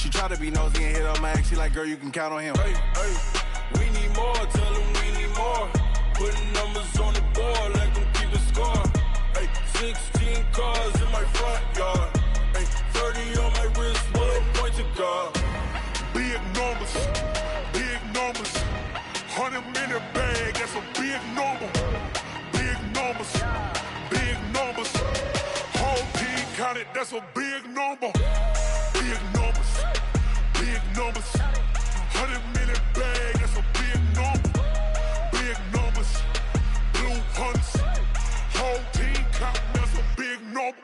She try to be nosy and hit on my ex. She like, girl, you can count on him. Hey, hey, we need more. Tell them we need more. Putting numbers on the board, let them keep the score. Hey, 16 cars in my front yard. Hey, 30 on my wrist, bullet point to God. Big numbers, 100-minute bag, that's a big number. Big numbers, whole team counted, that's a big number. Big numbers, 100-minute bag, that's a big number. Big numbers, blue hunts, whole team counting, that's a big number.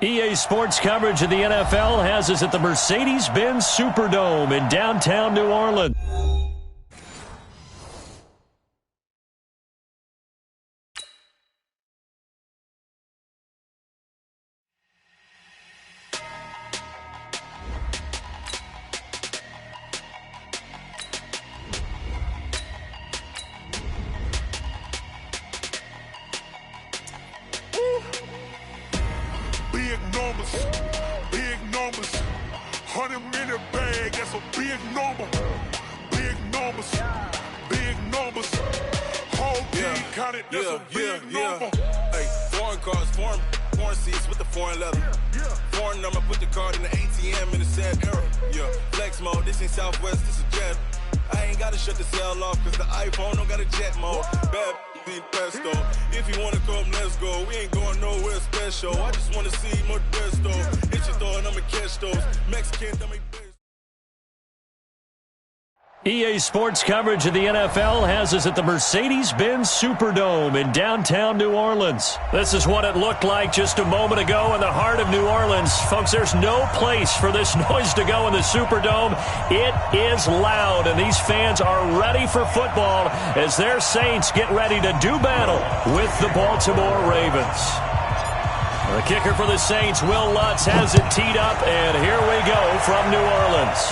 EA Sports coverage of the NFL has us at the Mercedes-Benz Superdome in downtown New Orleans. Big numbers, 100-minute bag, that's a big number. Big numbers, whole team counted, that's a big number. Hey, foreign cars, foreign seats with the foreign leather. Foreign number, put the card in the ATM in the sad era. Yeah, flex mode, this ain't Southwest, this is jet. I ain't gotta shut the cell off, cause the iPhone don't got a jet mode. Bad pesto. If you wanna come, let's go. We ain't going nowhere special. I just wanna see more Modesto. Hit your door and I'ma catch those. Mexican, that make best. EA Sports coverage of the NFL has us at the Mercedes-Benz Superdome in downtown New Orleans. This is what it looked like just a moment ago in the heart of New Orleans. Folks, there's no place for this noise to go in the Superdome. It is loud, and these fans are ready for football as their Saints get ready to do battle with the Baltimore Ravens. The kicker for the Saints, Will Lutz, has it teed up, and here we go from New Orleans.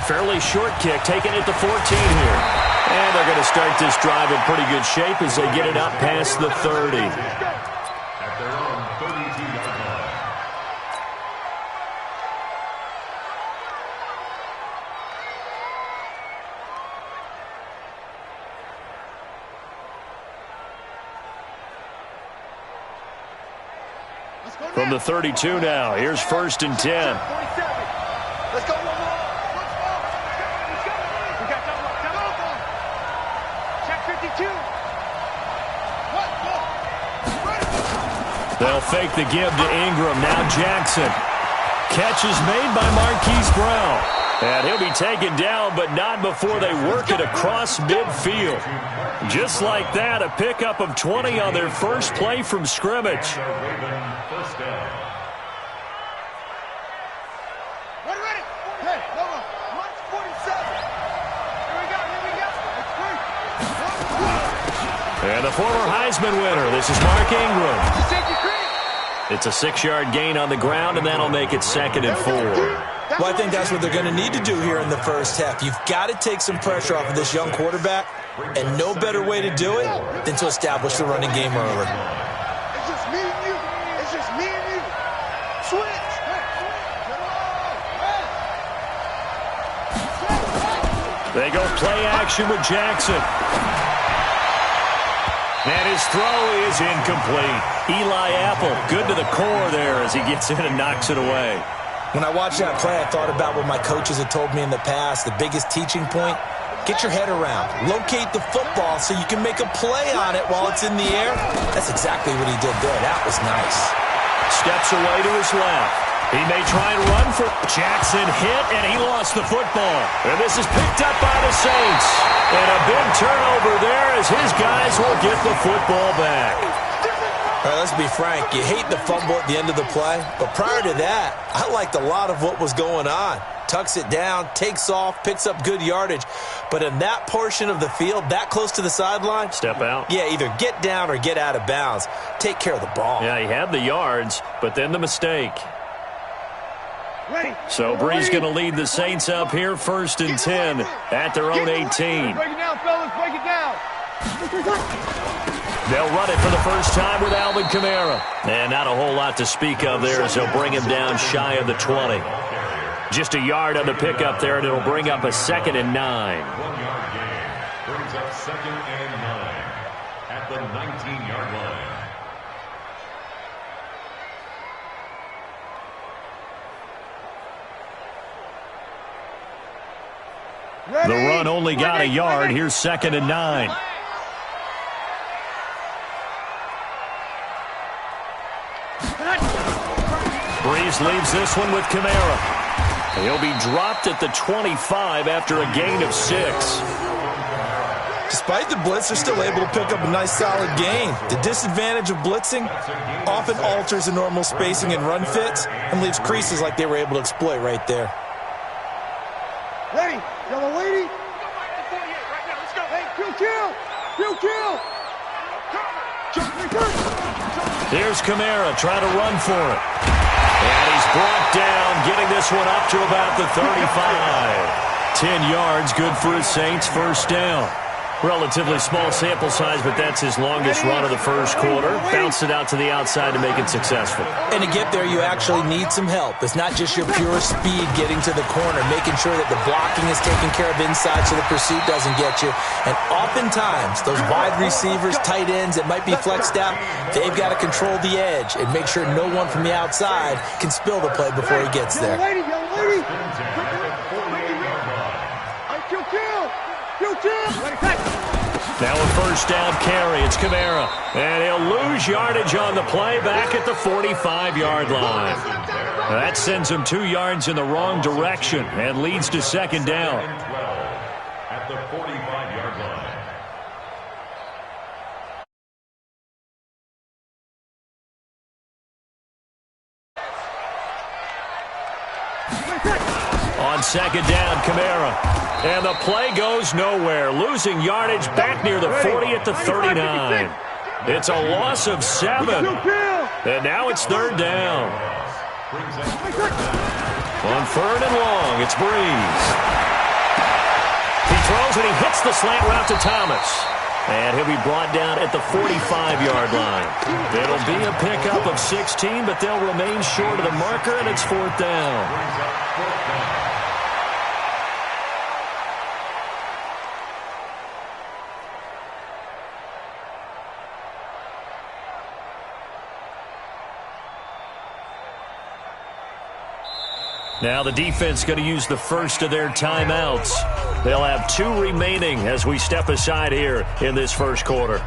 Fairly short kick, taking it to 14 here. And they're going to start this drive in pretty good shape as they get it up past the 30. At their own 32-yard line. From the 32 now, here's 1st and 10. Let's go. They'll fake the give to Ingram. Now Jackson. Catch is made by Marquise Brown. And he'll be taken down, but not before they work it across midfield. Just like that, a pickup of 20 on their first play from scrimmage. And the former Heisman winner, this is Mark Ingram. It's a 6-yard gain on the ground, and that'll make it 2nd and 4. Well, I think that's what they're going to need to do here in the first half. You've got to take some pressure off of this young quarterback, and no better way to do it than to establish the running game early. It's just me and you. It's just me and you. Switch. They go play action with Jackson. And his throw is incomplete. Eli Apple, good to the core there as he gets in and knocks it away. When I watched that play, I thought about what my coaches had told me in the past. The biggest teaching point, get your head around. Locate the football so you can make a play on it while it's in the air. That's exactly what he did there. That was nice. Steps away to his left. He may try and run for Jackson hit, and he lost the football. And this is picked up by the Saints. And a big turnover there as his guys will get the football back. All right, let's be frank. You hate the fumble at the end of the play, but prior to that, I liked a lot of what was going on. Tucks it down, takes off, picks up good yardage. But in that portion of the field, that close to the sideline, step out. Yeah, either get down or get out of bounds. Take care of the ball. Yeah, he had the yards, but then the mistake. So Brees going to lead the Saints up here, 1st and 10 at their own 18. Break it down, fellas. Break it down. They'll run it for the first time with Alvin Kamara. And not a whole lot to speak of there as they'll bring him down shy of the 20. Just a yard on the pickup there, and it'll bring up a 2nd and 9. 1 yard gain. Brings up 2nd and 9 at the 19-yard line. The run only got a yard. Here's 2nd and 9. Brees leaves this one with Kamara. He'll be dropped at the 25 after a gain of 6. Despite the blitz, they're still able to pick up a nice solid gain. The disadvantage of blitzing often alters the normal spacing and run fits and leaves creases like they were able to exploit right there. Ready, yellow lady. Hey, kill. Here's Kamara trying to run for it. And he's brought down, getting this one up to about the 35. 10 yards, good for his Saints, 1st down. Relatively small sample size, but that's his longest run of the first quarter. Bounced it out to the outside to make it successful. And to get there, you actually need some help. It's not just your pure speed getting to the corner, making sure that the blocking is taken care of inside so the pursuit doesn't get you. And oftentimes, those wide receivers, tight ends that might be flexed out, they've got to control the edge and make sure no one from the outside can spill the play before he gets there. Now a 1st down carry. It's Kamara. And he'll lose yardage on the play back at the 45-yard line. That sends him 2 yards in the wrong direction and leads to 2nd down. At the 45-yard line. On 2nd down, Kamara. And the play goes nowhere. Losing yardage back near the 40 at the 39. It's a loss of 7. And now it's 3rd down. On 3rd and long, it's Brees. He throws and he hits the slant route to Thomas. And he'll be brought down at the 45-yard line. It'll be a pickup of 16, but they'll remain short of the marker, and it's 4th down. Now the defense going to use the first of their timeouts. They'll have 2 remaining as we step aside here in this first quarter.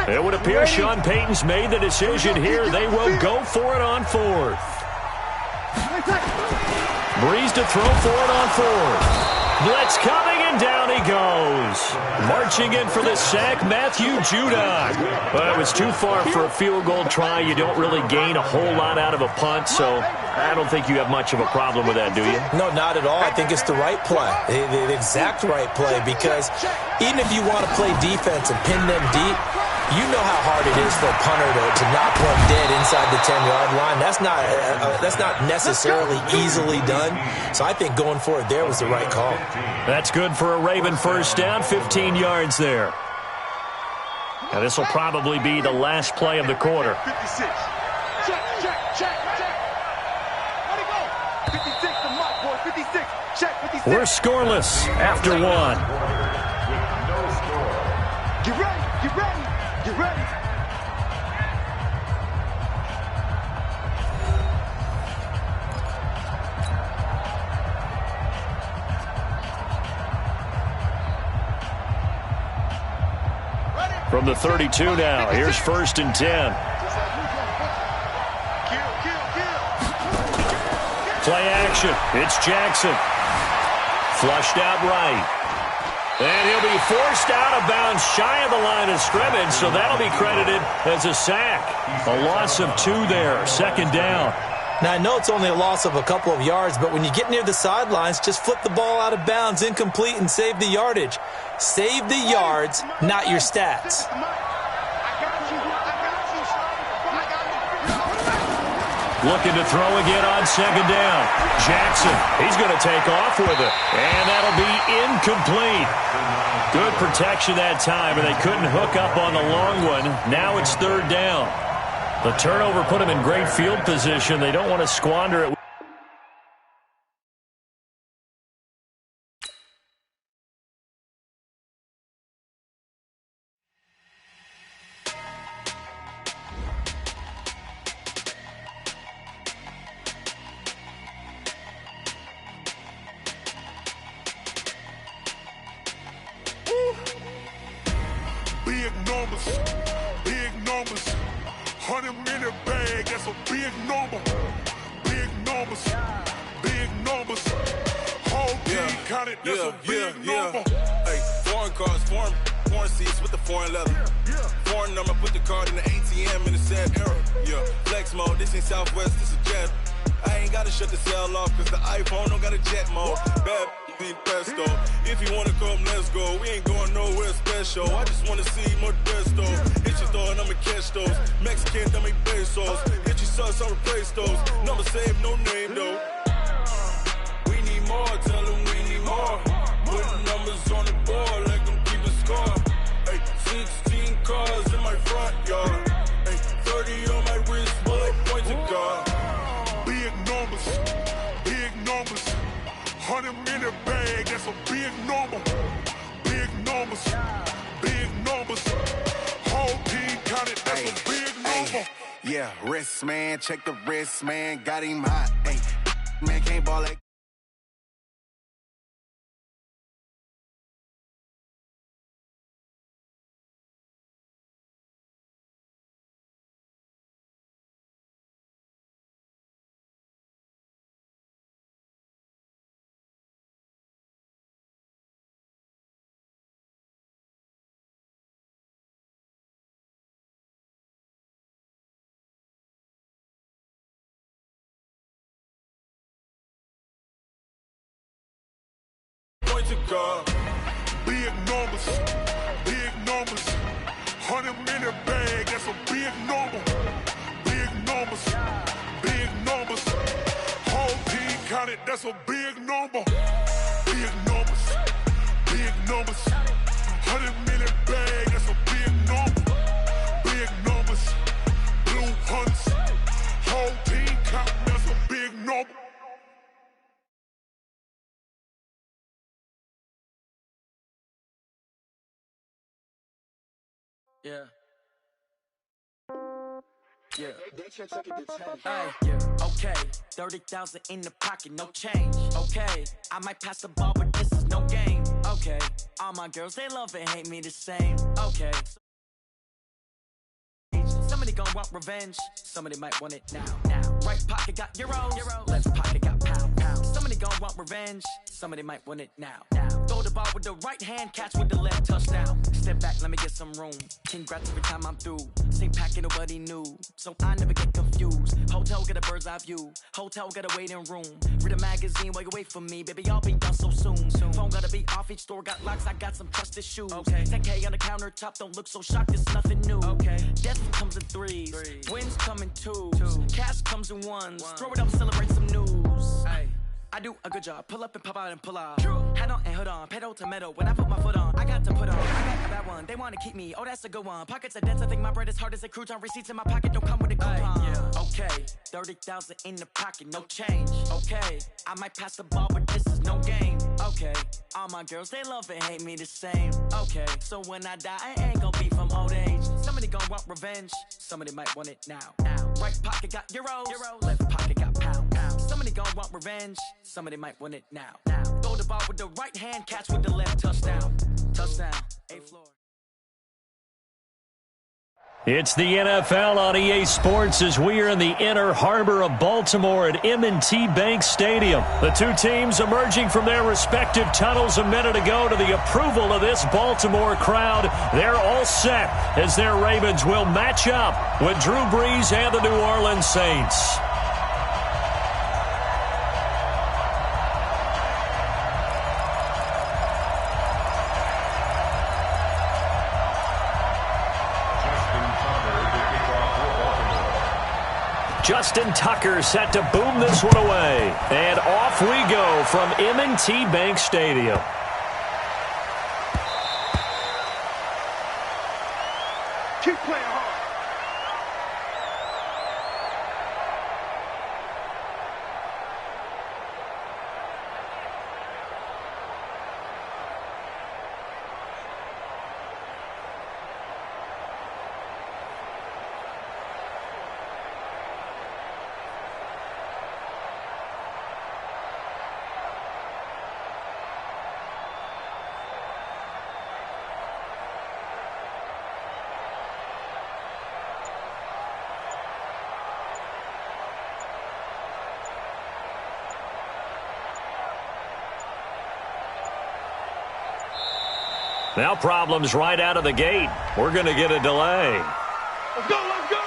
It would appear Sean Payton's made the decision here. They will go for it on 4th. Brees to throw for it on 4th. Blitz coming, and down he goes. Marching in for the sack, Matthew Judon. Well, it was too far for a field goal try. You don't really gain a whole lot out of a punt, so I don't think you have much of a problem with that, do you? No, not at all. I think it's the right play, the exact right play, because even if you want to play defense and pin them deep, you know how hard it is for a punter to knock one dead inside the 10-yard line. That's not necessarily easily done. So I think going for it there was the right call. That's good for a Raven 1st down, 15 yards there. Now this will probably be the last play of the quarter. 56. Check. Let it go. 56 to my boy. 56. Check. 56. We're scoreless after 1. Get ready. Ready? From the 32 now, here's 1st and 10. Play action. It's Jackson. Flushed out right. And he'll be forced out of bounds shy of the line of scrimmage, so that'll be credited as a sack. A loss of 2 there, 2nd down. Now, I know it's only a loss of a couple of yards, but when you get near the sidelines, just flip the ball out of bounds, incomplete, and save the yardage. Save the yards, not your stats. Looking to throw again on 2nd down. Jackson, he's going to take off with it. And that'll be incomplete. Good protection that time, and they couldn't hook up on the long one. Now it's 3rd down. The turnover put him in great field position. They don't want to squander it. Big numbers, big numbers. 100-minute bag, that's a big number. Big numbers, big numbers. Whole team counted, that's a big number. Hey, foreign cars, foreign seats with the foreign leather. Foreign number, put the card in the ATM in the sad era. Yeah, flex mode, this ain't Southwest, this is jet. I ain't gotta shut the cell off, cause the iPhone don't got a jet mode. Bad need pesto. If you wanna come, let's go. We ain't going nowhere special. I just wanna see more desto. Hit your throw and I'ma catch those. Mexican, dummy pesos. Hit your sauce, I'll replace those. Number saved, no name though. We need more, tell them we need more. Putting numbers on the board, like them keep a score. Hey, 16 cars in my front yard. Hey, 30 on my wrist, bullet point to God. Big numbers, big numbers. 100-minute bag, that's a big number. Big numbers, big numbers. Whole team counted, that's a big number. Yeah, wrist man, check the wrist man, got him hot. Hey, man can't ball like. To God. Big numbers, big numbers. 100-minute bag, that's a big number. Big numbers, big numbers. Whole team counted, that's a big number. Big numbers, big numbers. 100-minute bag, that's a big number. Big numbers, blue hunts. Whole team counting, that's a big number. Yeah. Yeah. Hey, yeah. Okay. 30,000 in the pocket, no change. Okay. I might pass the ball, but this is no game. Okay. All my girls, they love and hate me the same. Okay. Somebody gon' want revenge. Somebody might want it now. Right pocket got euros. Left pocket got pound. Somebody gon' want revenge. Somebody might want it now. Throw the ball with the right hand, catch with the left, touchdown. Step back, let me get some room. Congrats every time I'm through. Same packet, nobody knew, so I never get confused. Hotel got a bird's eye view. Hotel got a waiting room. Read a magazine while you wait for me, baby. I'll be done so soon. Phone gotta be off. Each store got locks. I got some trusted shoes. Okay. 10K on the countertop. Don't look so shocked. It's nothing new. Okay. Death comes in threes. Wins come in twos. Cash comes in ones. Throw it up, celebrate some news. Hey. I do a good job. Pull up and pop out and pull out. Head on and hood on. Pedal to metal. When I put my foot on, I got to put on. I got a bad one. They want to keep me. Oh, that's a good one. Pockets are dense. I think my bread is hard as a crouton. Receipts in my pocket don't come with a coupon. Yeah. Okay. 30,000 in the pocket. No change. Okay. I might pass the ball, but this is no game. Okay. All my girls, they love and hate me the same. Okay. So when I die, I ain't gonna be from old age. Somebody gonna want revenge. Somebody might want it now. Right pocket got euros. Left pocket got pound. Somebody gon' want revenge. Somebody might want it now. Throw the ball with the right hand, catch with the left, touchdown. Touchdown. A floor. It's the NFL on EA Sports as we are in the inner harbor of Baltimore at M&T Bank Stadium. The two teams emerging from their respective tunnels a minute ago to the approval of this Baltimore crowd. They're all set as their Ravens will match up with Drew Brees and the New Orleans Saints. Justin Tucker set to boom this one away. And off we go from M&T Bank Stadium. Keep playing hard. Now problems right out of the gate. We're going to get a delay. Let's go, let's go!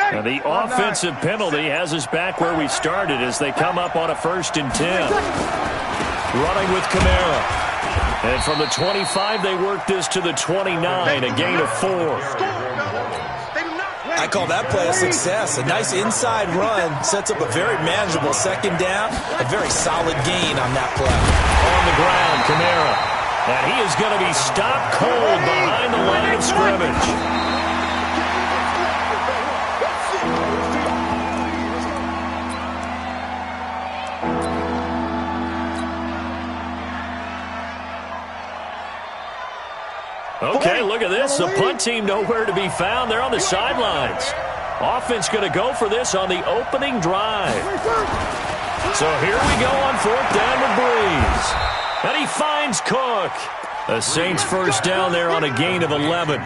Now the offensive penalty has us back where we started as they come up on a 1st and 10. Running with Kamara. And from the 25, they work this to the 29, a gain of 4. I call that play a success. A nice inside run sets up a very manageable 2nd down. A very solid gain on that play. On the ground, Kamara. And he is going to be stopped cold behind the line of scrimmage. Okay, look at this. The punt team nowhere to be found. They're on the sidelines. Offense going to go for this on the opening drive. So here we go on 4th down with Brees. And he finds Cook. The Saints 1st down there on a gain of 11.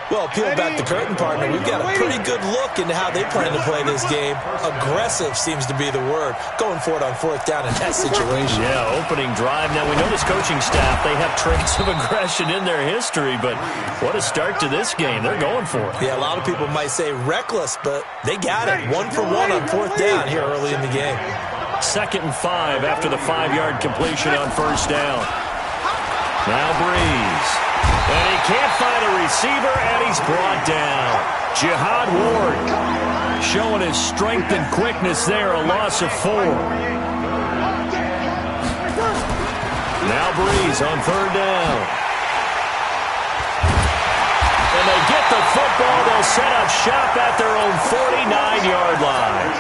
Well, peel back the curtain, partner. We've got a pretty good look into how they plan to play this game. Aggressive seems to be the word. Going for it on 4th down in that situation. Yeah, opening drive. Now, we know this coaching staff, they have traits of aggression in their history, but what a start to this game. They're going for it. Yeah, a lot of people might say reckless, but they got it. 1 for 1 on 4th down here early in the game. 2nd and 5 after the 5-yard completion on 1st down. Now Brees. And he can't find a receiver, and he's brought down. Jihad Ward showing his strength and quickness there, a loss of 4. Now Brees on 3rd down. And they get the football. They'll set up shop at their own 49-yard line.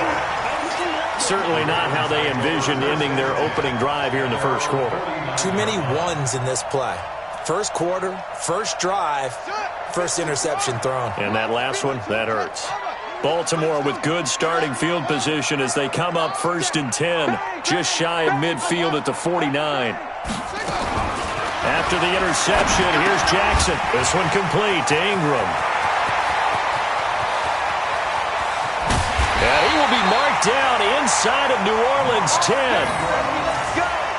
Certainly not how they envisioned ending their opening drive here in the 1st quarter. Too many ones in this play. 1st quarter, 1st drive, 1st interception thrown. And that last one, that hurts. Baltimore with good starting field position as they come up 1st and 10, just shy of midfield at the 49. After the interception, here's Jackson. This one complete to Ingram. And he will be marked down inside of New Orleans 10.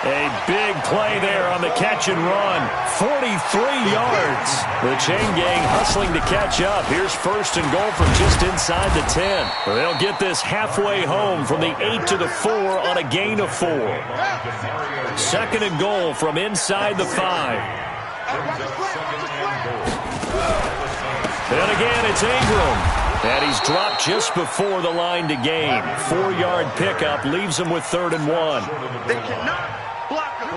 A big play there on the catch and run. 43 yards. The chain gang hustling to catch up. Here's first and goal from just inside the 10. They'll get this halfway home from the 8 to the 4 on a gain of 4. Second and goal from inside the 5. And again, it's Ingram. And he's dropped just before the line to gain. 4-yard pickup leaves him with 3rd and 1.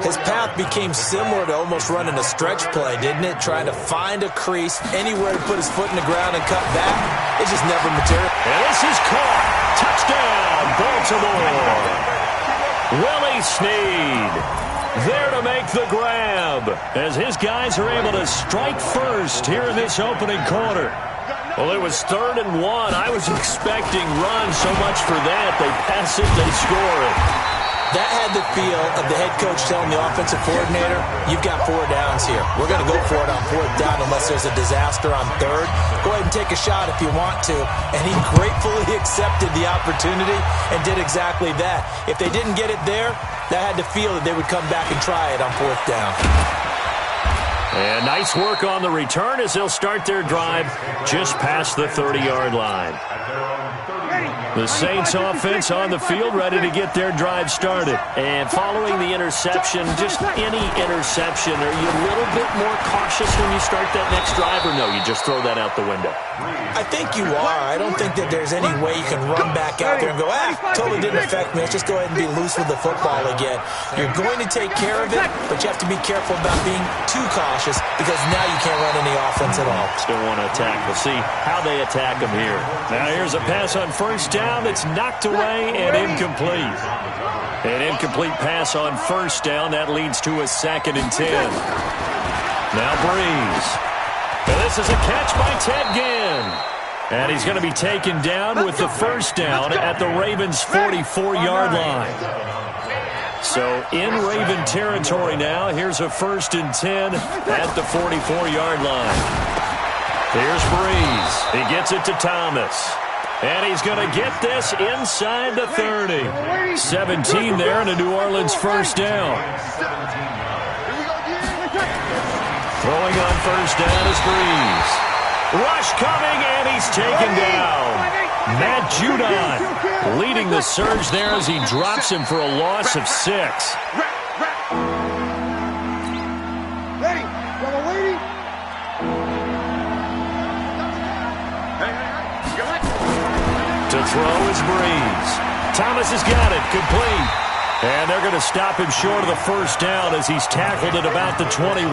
His path became similar to almost running a stretch play, didn't it? Trying to find a crease, anywhere to put his foot in the ground and cut back. It just never materialized. And this is caught. Touchdown, Baltimore. Willie Snead there to make the grab as his guys are able to strike first here in this opening quarter. Well, it was 3rd and 1. I was expecting run so much for that. They pass it, they score it. That had the feel of the head coach telling the offensive coordinator, you've got 4 downs here. We're going to go for it on 4th down unless there's a disaster on 3rd. Go ahead and take a shot if you want to. And he gratefully accepted the opportunity and did exactly that. If they didn't get it there, that had the feel that they would come back and try it on 4th down. And nice work on the return as they'll start their drive just past the 30-yard line. The Saints offense on the field ready to get their drive started. And following the interception, just any interception, are you a little bit more cautious when you start that next drive, or no, you just throw that out the window? I think you are. I don't think that there's any way you can run back out there and go, totally didn't affect me. Let's just go ahead and be loose with the football again. You're going to take care of it, but you have to be careful about being too cautious because now you can't run any offense at all. Still want to attack. We'll see how they attack them here. Now here's a pass on first down. It's knocked away and incomplete. An incomplete pass on first down. That leads to a 2nd and 10. Now Breeze. And this is a catch by Ted Ginn. And he's going to be taken down with the first down at the Ravens' 44-yard line. So in Raven territory now. Here's a 1st and 10 at the 44-yard line. Here's Breeze. He gets it to Thomas. And he's going to get this inside the 30. 17 there and a New Orleans first down. Throwing on first down is Breeze. Rush coming, and he's taken down. Matt Judon leading the surge there as he drops him for a loss of 6. To throw is Breeze. Thomas has got it, complete. And they're going to stop him short of the first down as he's tackled at about the 21.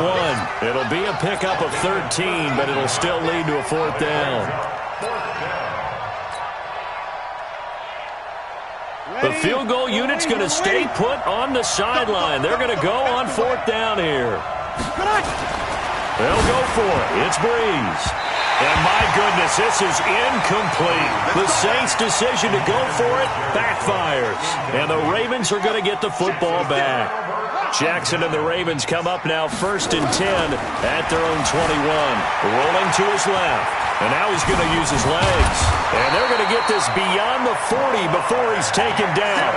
It'll be a pickup of 13, but it'll still lead to a 4th down. The field goal unit's going to stay put on the sideline. They're going to go on 4th down here. They'll go for it. It's Breeze. And my goodness, this is incomplete. The Saints' decision to go for it backfires. And the Ravens are going to get the football back. Jackson and the Ravens come up now 1st and 10 at their own 21. Rolling to his left. And now he's going to use his legs. And they're going to get this beyond the 40 before he's taken down.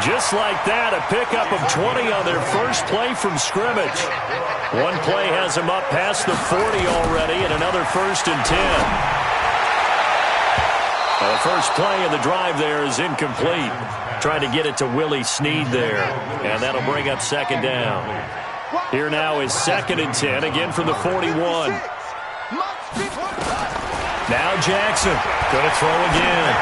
Just like that, a pickup of 20 on their first play from scrimmage. One play has him up past the 40 already, and another 1st and 10. Now the first play of the drive there is incomplete. Trying to get it to Willie Snead there, and that'll bring up 2nd down. Here now is 2nd and 10, again from the 41. Now Jackson, going to throw again.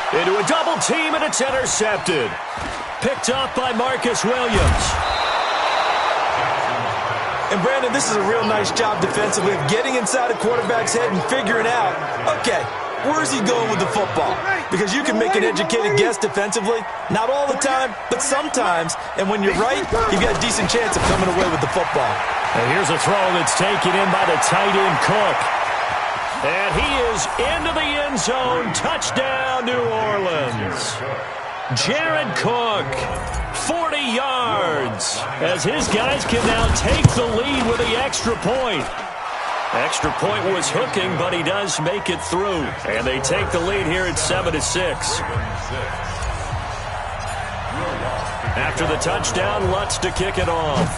Into a double team, and it's intercepted. Picked up by Marcus Williams. And Brandon, this is a real nice job defensively of getting inside a quarterback's head and figuring out, okay, where's he going with the football? Because you can make an educated guess defensively. Not all the time, but sometimes. And when you're right, you've got a decent chance of coming away with the football. And here's a throw that's taken in by the tight end Cook. And he is into the end zone. Touchdown, New Orleans. Jared Cook, 40 yards, as his guys can now take the lead with the extra point. Extra point was hooking, but he does make it through. And they take the lead here at 7-6. After the touchdown, Lutz to kick it off.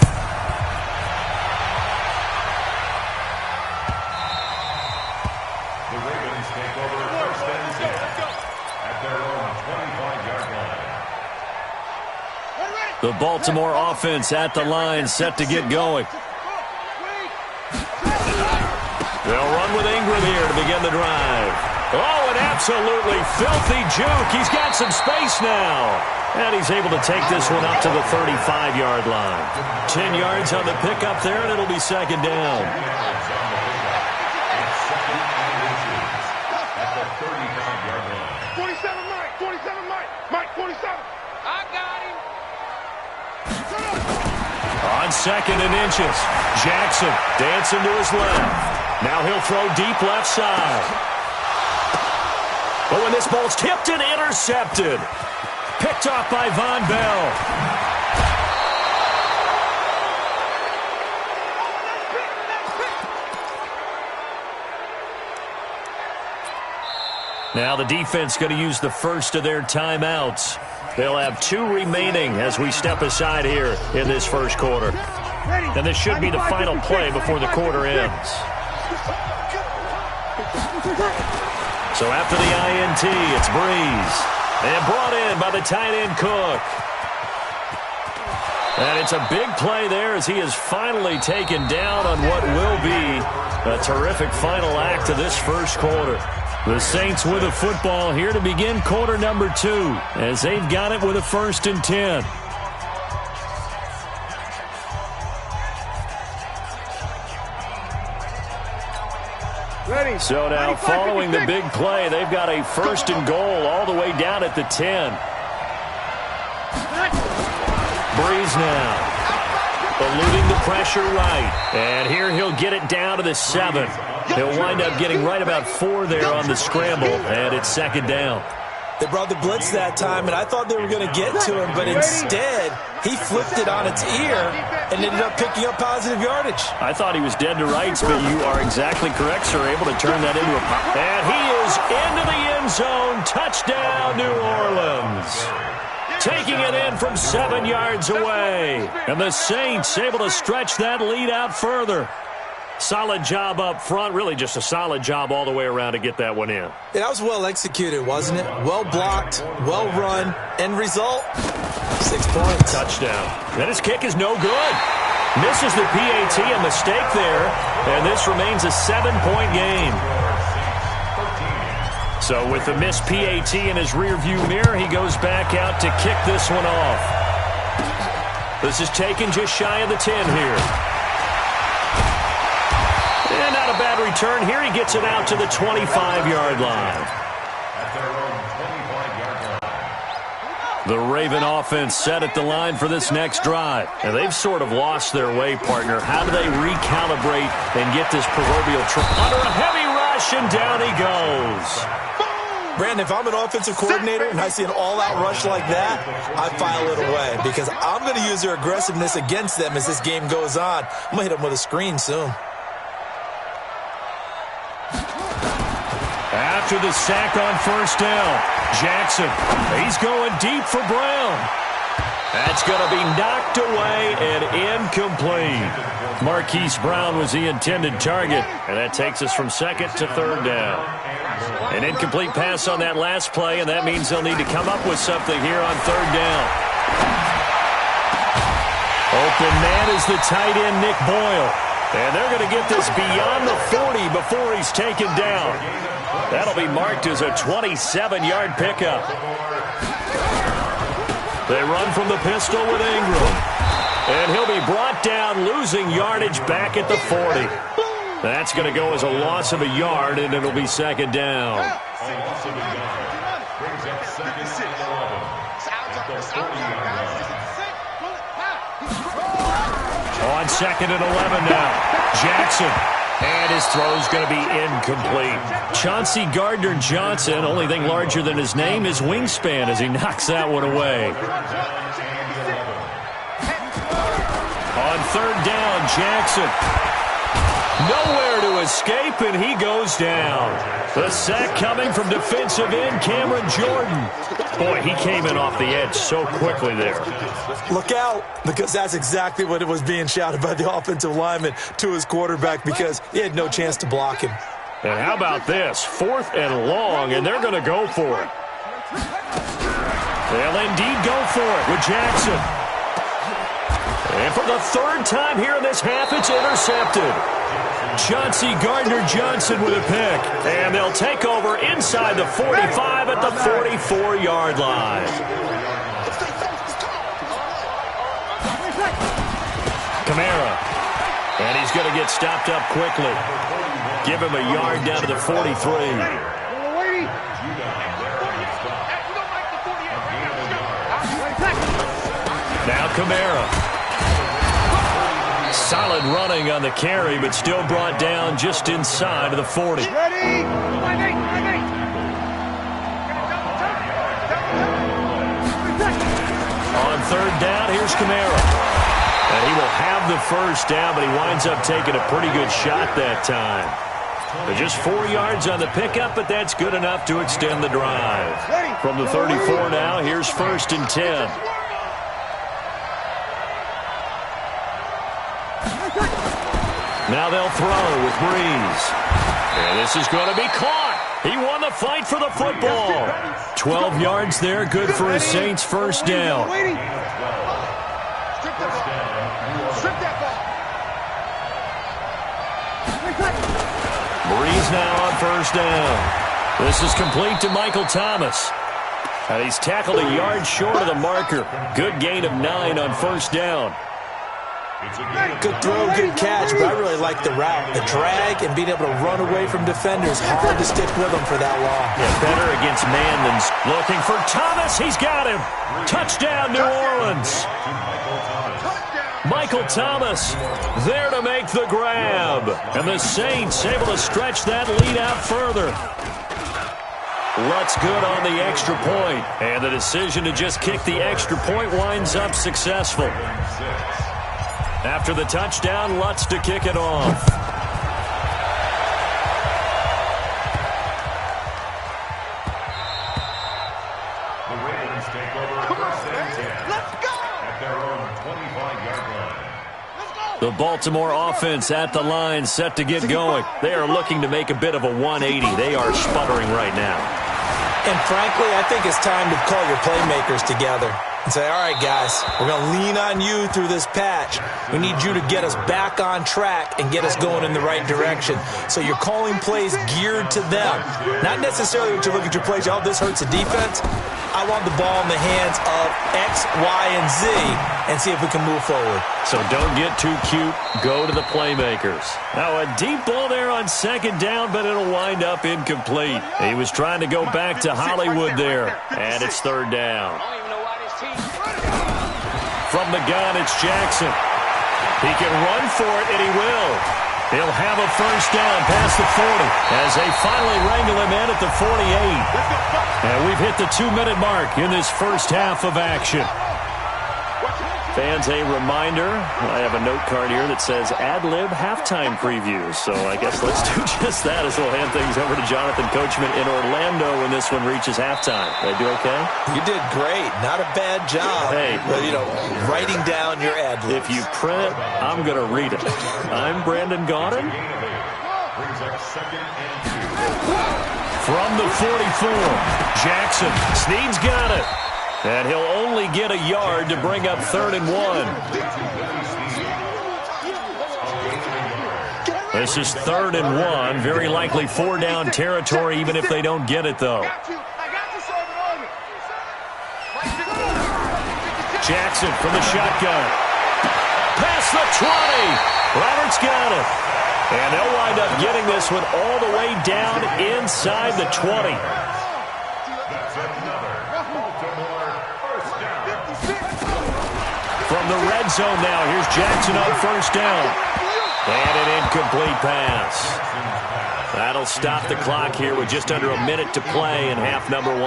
The Ravens take over first and 10 at their own 25-yard line. The Baltimore offense at the line, set to get going. They'll run with Ingram here to begin the drive. Oh, an absolutely filthy juke. He's got some space now. And he's able to take this one up to the 35-yard line. 10 yards on the pickup there, and it'll be second down. It's second and inches at the 35-yard line. 47 Mike, 47 Mike, Mike 47. I got him. On second and inches, Jackson dancing to his left. Now he'll throw deep left side. Oh, and this ball's tipped and intercepted. Picked off by Von Bell. Now the defense going to use the first of their timeouts. They'll have 2 remaining as we step aside here in this first quarter. And this should be the final play before the quarter ends. So after the INT, it's Breeze. And brought in by the tight end Cook. And it's a big play there as he is finally taken down on what will be a terrific final act of this first quarter. The Saints with a football here to begin quarter number 2 as they've got it with a 1st and 10. So now following the big play, they've got a 1st and goal all the way down at the 10. Breeze now. Eluding the pressure right. And here he'll get it down to the 7. He'll wind up getting right about 4 there on the scramble, and it's second down. They brought the blitz that time, and I thought they were going to get to him, but instead he flipped it on its ear and ended up picking up positive yardage. I thought he was dead to rights, but you are exactly correct, sir. Able to turn that into a pop. And he is into the end zone. Touchdown, New Orleans. Taking it in from 7 yards away. And the Saints able to stretch that lead out further. Solid job up front. Really just a solid job all the way around to get that one in. That was well executed, wasn't it? Well blocked, well run. End result, 6 points. Touchdown. And his kick is no good. Misses the PAT, a mistake there. And this remains a 7-point game. So with the missed PAT in his rearview mirror, he goes back out to kick this one off. This is taken just shy of the 10 here. And not a bad return here. He gets it out to the 25-yard line. The Raven offense set at the line for this next drive. And they've sort of lost their way, partner. How do they recalibrate and get this proverbial under a heavy rush, and down he goes. Brandon, if I'm an offensive coordinator and I see an all-out rush like that, I file it away because I'm going to use their aggressiveness against them as this game goes on. I'm going to hit them with a screen soon. After the sack on first down, Jackson, he's going deep for Brown. That's going to be knocked away and incomplete. Marquise Brown was the intended target, and that takes us from 2nd to 3rd down. An incomplete pass on that last play, and that means they'll need to come up with something here on 3rd down. Open man is the tight end, Nick Boyle. And they're going to get this beyond the 40 before he's taken down. That'll be marked as a 27-yard pickup. They run from the pistol with Ingram. And he'll be brought down, losing yardage back at the 40. That's going to go as a loss of a yard, and it'll be second down. A loss of a yard brings up 2nd and 11 at the 40-yard line. On 2nd and 11 now, Jackson. And his throw's going to be incomplete. Chauncey Gardner-Johnson, only thing larger than his name is wingspan as he knocks that one away. On 3rd down, Jackson. Nowhere to escape, and he goes down. The sack coming from defensive end Cameron Jordan. Boy, he came in off the edge so quickly there. Look out, because that's exactly what it was being shouted by the offensive lineman to his quarterback, because he had no chance to block him. And how about this? 4th and long, and they're going to go for it. They'll indeed go for it with Jackson. And for the 3rd time here in this half, it's intercepted. Chauncey Gardner-Johnson with a pick. And they'll take over inside the 45 at the 44-yard line. Kamara. And he's going to get stopped up quickly. Give him a yard down to the 43. Now Kamara. Solid running on the carry, but still brought down just inside of the 40. Ready? On 3rd down, here's Kamara. And he will have the 1st down, but he winds up taking a pretty good shot that time. But just 4 yards on the pickup, but that's good enough to extend the drive. From the 34 now, here's 1st and 10. Now they'll throw with Breeze. And this is going to be caught. He won the fight for the football. 12 yards there, good for a Saints 1st down. Breeze now on 1st down. This is complete to Michael Thomas. And he's tackled a yard short of the marker. Good gain of 9 on 1st down. Good throw, good catch, but I really like the route. The drag and being able to run away from defenders. Hard to stick with them for that long. Yeah, better against man than looking for Thomas. He's got him. Touchdown, New Orleans. Michael Thomas there to make the grab. And the Saints able to stretch that lead out further. Lutz good on the extra point. And the decision to just kick the extra point winds up successful. After the touchdown, Lutz to kick it off. The Ravens take over first and 10 at their own 25-yard line. The Baltimore offense at the line, set to get going. They are looking to make a bit of a 180. They are sputtering right now. And frankly, I think it's time to call your playmakers together and say, all right, guys, we're going to lean on you through this patch. We need you to get us back on track and get us going in the right direction. So you're calling plays geared to them. Not necessarily what you look at your plays, oh, this hurts the defense. I want the ball in the hands of X, Y, and Z and see if we can move forward. So don't get too cute. Go to the playmakers. Now a deep ball there on 2nd down, but it'll wind up incomplete. He was trying to go back to Hollywood there, and it's 3rd down. From the gun, it's Jackson. He can run for it, and he will. He'll have a 1st down past the 40 as they finally wrangle him in at the 48. And we've hit the 2-minute mark in this 1st half of action. Fans, a reminder, I have a note card here that says ad-lib halftime previews. So I guess let's do just that as we'll hand things over to Jonathan Coachman in Orlando when this one reaches halftime. Did I do okay? You did great. Not a bad job. Hey. But, writing down your ad-libs. If you print it, I'm going to read it. I'm Brandon Gaudin. From the 44, Jackson. Snead's got it. And he'll only get a yard to bring up 3rd and 1. This is 3rd and 1. Very likely 4-down territory, even if they don't get it, though. Jackson from the shotgun. Past the 20. Roberts got it. And they'll wind up getting this one all the way down inside the 20. From the red zone now, here's Jackson on 1st down. And an incomplete pass. That'll stop the clock here with just under a minute to play in half number 1.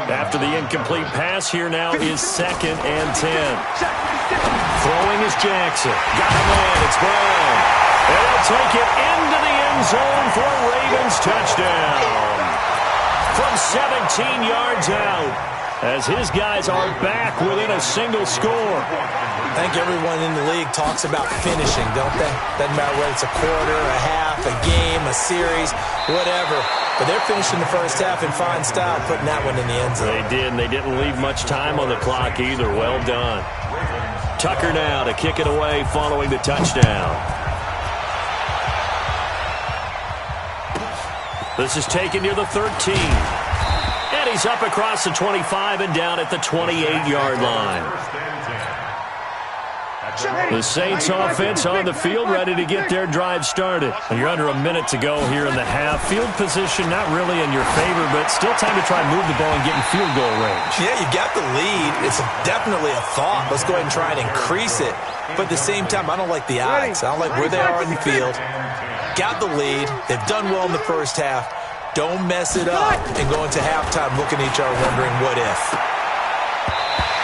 After the incomplete pass, here now is 2nd and 10. Throwing is Jackson. Got him in. It's Brown. And they'll take it into the end zone for a Ravens touchdown. From 17 yards out, as his guys are back within a single score. I think everyone in the league talks about finishing, don't they? Doesn't matter whether it's a quarter, a half, a game, a series, whatever. But they're finishing the first half in fine style, putting that one in the end zone. They did, and they didn't leave much time on the clock either. Well done. Tucker now to kick it away following the touchdown. This is taken near the 13. And he's up across the 25 and down at the 28-yard line. The Saints offense on the field, ready to get their drive started. You're under a minute to go here in the half. Field position not really in your favor, but still time to try and move the ball and get in field goal range. Yeah, you got the lead. It's definitely a thought. Let's go ahead and try and increase it. But at the same time, I don't like the odds. I don't like where they are in the field. Got the lead. They've done well in the first half. Don't mess it up and go into halftime looking at each other wondering what if.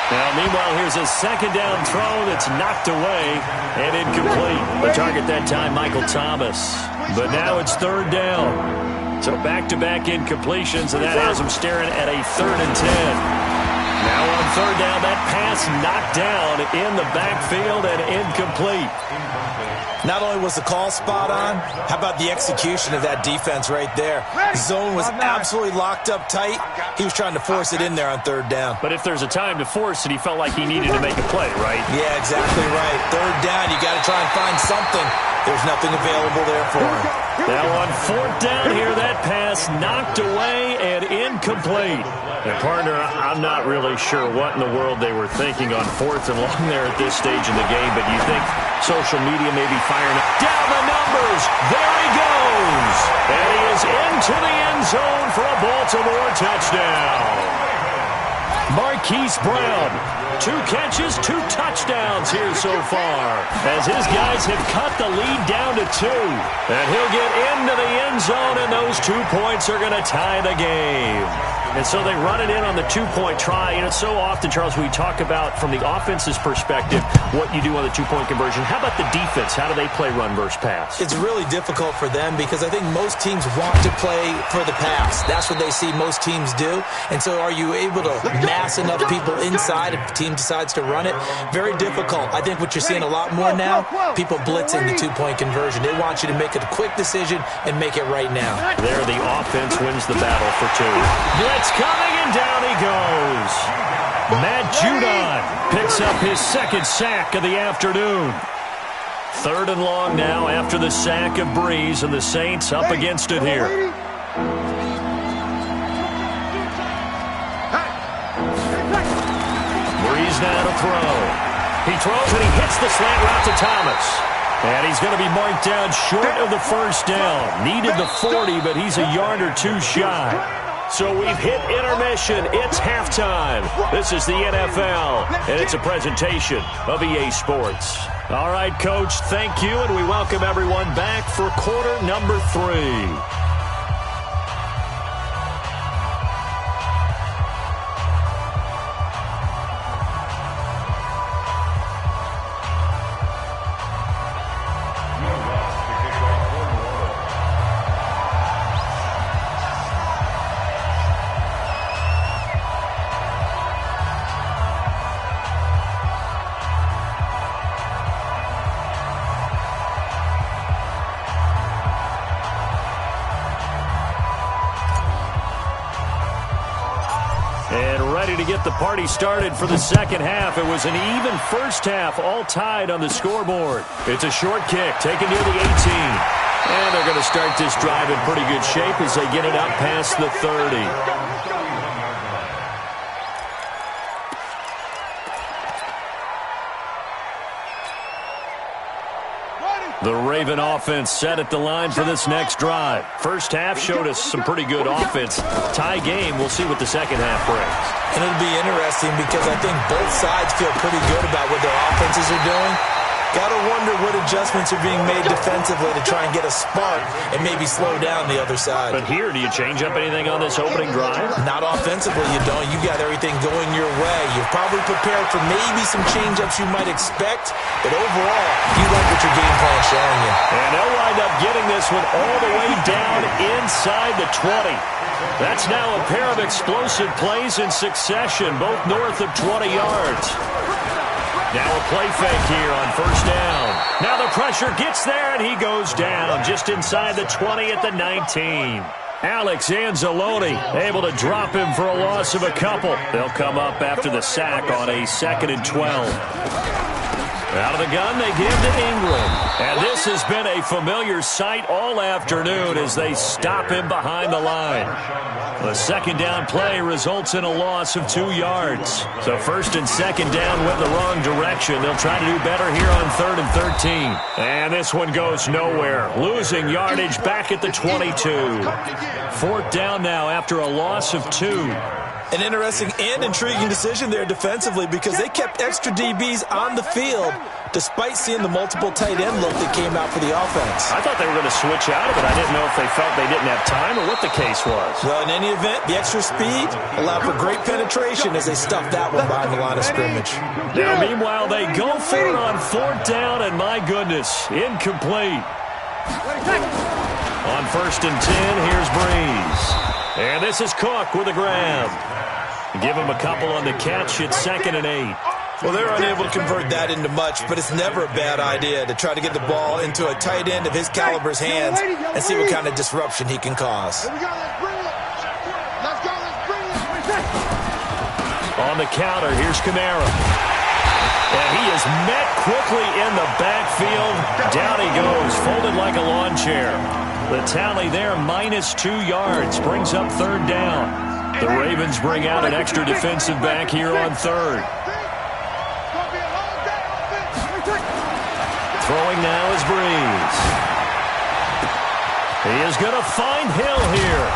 Now, meanwhile, here's a second down throw that's knocked away and incomplete. The target that time, Michael Thomas. But now it's third down. So back-to-back incompletions, and that has him staring at a 3rd and 10. Now on third down, that pass knocked down in the backfield and incomplete. Not only was the call spot on, how about the execution of that defense right there? The zone was absolutely locked up tight. He was trying to force it in there on third down. But if there's a time to force it, he felt like he needed to make a play, right? Yeah, exactly right. Third down, you got to try and find something. There's nothing available there for him. Now on fourth down here, that pass knocked away and incomplete. And partner, I'm not really sure what in the world they were thinking on fourth and long there at this stage in the game, but you think social media may be firing up. Down the numbers. There he goes. And he is into the end zone for a Baltimore touchdown. Marquise Brown, 2 catches, 2 touchdowns here so far, as his guys have cut the lead down to 2. And he'll get into the end zone, and those 2 points are going to tie the game. And so they run it in on the 2-point try. And it's so often, Charles, we talk about from the offense's perspective what you do on the 2-point conversion. How about the defense? How do they play run versus pass? It's really difficult for them because I think most teams want to play for the pass. That's what they see most teams do. And so are you able to mass enough people inside if the team decides to run it? Very difficult. I think what you're seeing a lot more now, people blitzing the 2-point conversion. They want you to make a quick decision and make it right now. There, the offense wins the battle for 2. Blitz coming, and down he goes. Matt Judon picks up his 2nd sack of the afternoon. 3rd and long now after the sack of Breeze, and the Saints up against it here. Breeze now to throw. He throws and he hits the slant route to Thomas. And he's going to be marked down short of the first down. Needed the 40, but he's a yard or 2 shy. So we've hit intermission. It's halftime. This is the NFL, and it's a presentation of EA Sports. All right, Coach, thank you, and we welcome everyone back for quarter number 3. To get the party started for the second half. It was an even first half, all tied on the scoreboard. It's a short kick taken near the 18. And they're going to start this drive in pretty good shape as they get it up past the 30. The Raven offense set at the line for this next drive. First half showed us some pretty good offense. Tie game, we'll see what the second half brings. And it'll be interesting because I think both sides feel pretty good about what their offenses are doing. Gotta wonder what adjustments are being made defensively to try and get a spark and maybe slow down the other side. But here, do you change up anything on this opening drive? Not offensively, you don't. You got everything going your way. You've probably prepared for maybe some change-ups you might expect, but overall, you like what your game plan's showing you. And they'll wind up getting this one all the way down inside the 20. That's now a pair of explosive plays in succession, both north of 20 yards. Now a play fake here on first down. Now the pressure gets there, and he goes down just inside the 20 at the 19. Alex Anzalone able to drop him for a loss of a couple. They'll come up after the sack on a 2nd and 12. Out of the gun, they give to Ingram. And this has been a familiar sight all afternoon as they stop him behind the line. The second down play results in a loss of 2 yards. So first and second down went the wrong direction. They'll try to do better here on 3rd and 13. And this one goes nowhere. Losing yardage back at the 22. Fourth down now after a loss of 2. An interesting and intriguing decision there defensively because they kept extra DBs on the field despite seeing the multiple tight end look that came out for the offense. I thought they were going to switch out of it. I didn't know if they felt they didn't have time or what the case was. Well, in any event, the extra speed allowed for great penetration as they stuffed that one behind the line of scrimmage. Now, meanwhile, they go for it on 4th down, and my goodness, incomplete. On 1st and 10, here's Breeze. And this is Cook with a grab. Give him a couple on the catch at 2nd and 8. Well, they're unable to convert that into much, but it's never a bad idea to try to get the ball into a tight end of his caliber's hands and see what kind of disruption he can cause. On the counter, here's Kamara. And he is met quickly in the backfield. Down he goes, folded like a lawn chair. The tally there, -2 yards, brings up 3rd down. The Ravens bring out an extra defensive back here on 3rd. Throwing now is Breeze. He is going to find Hill here.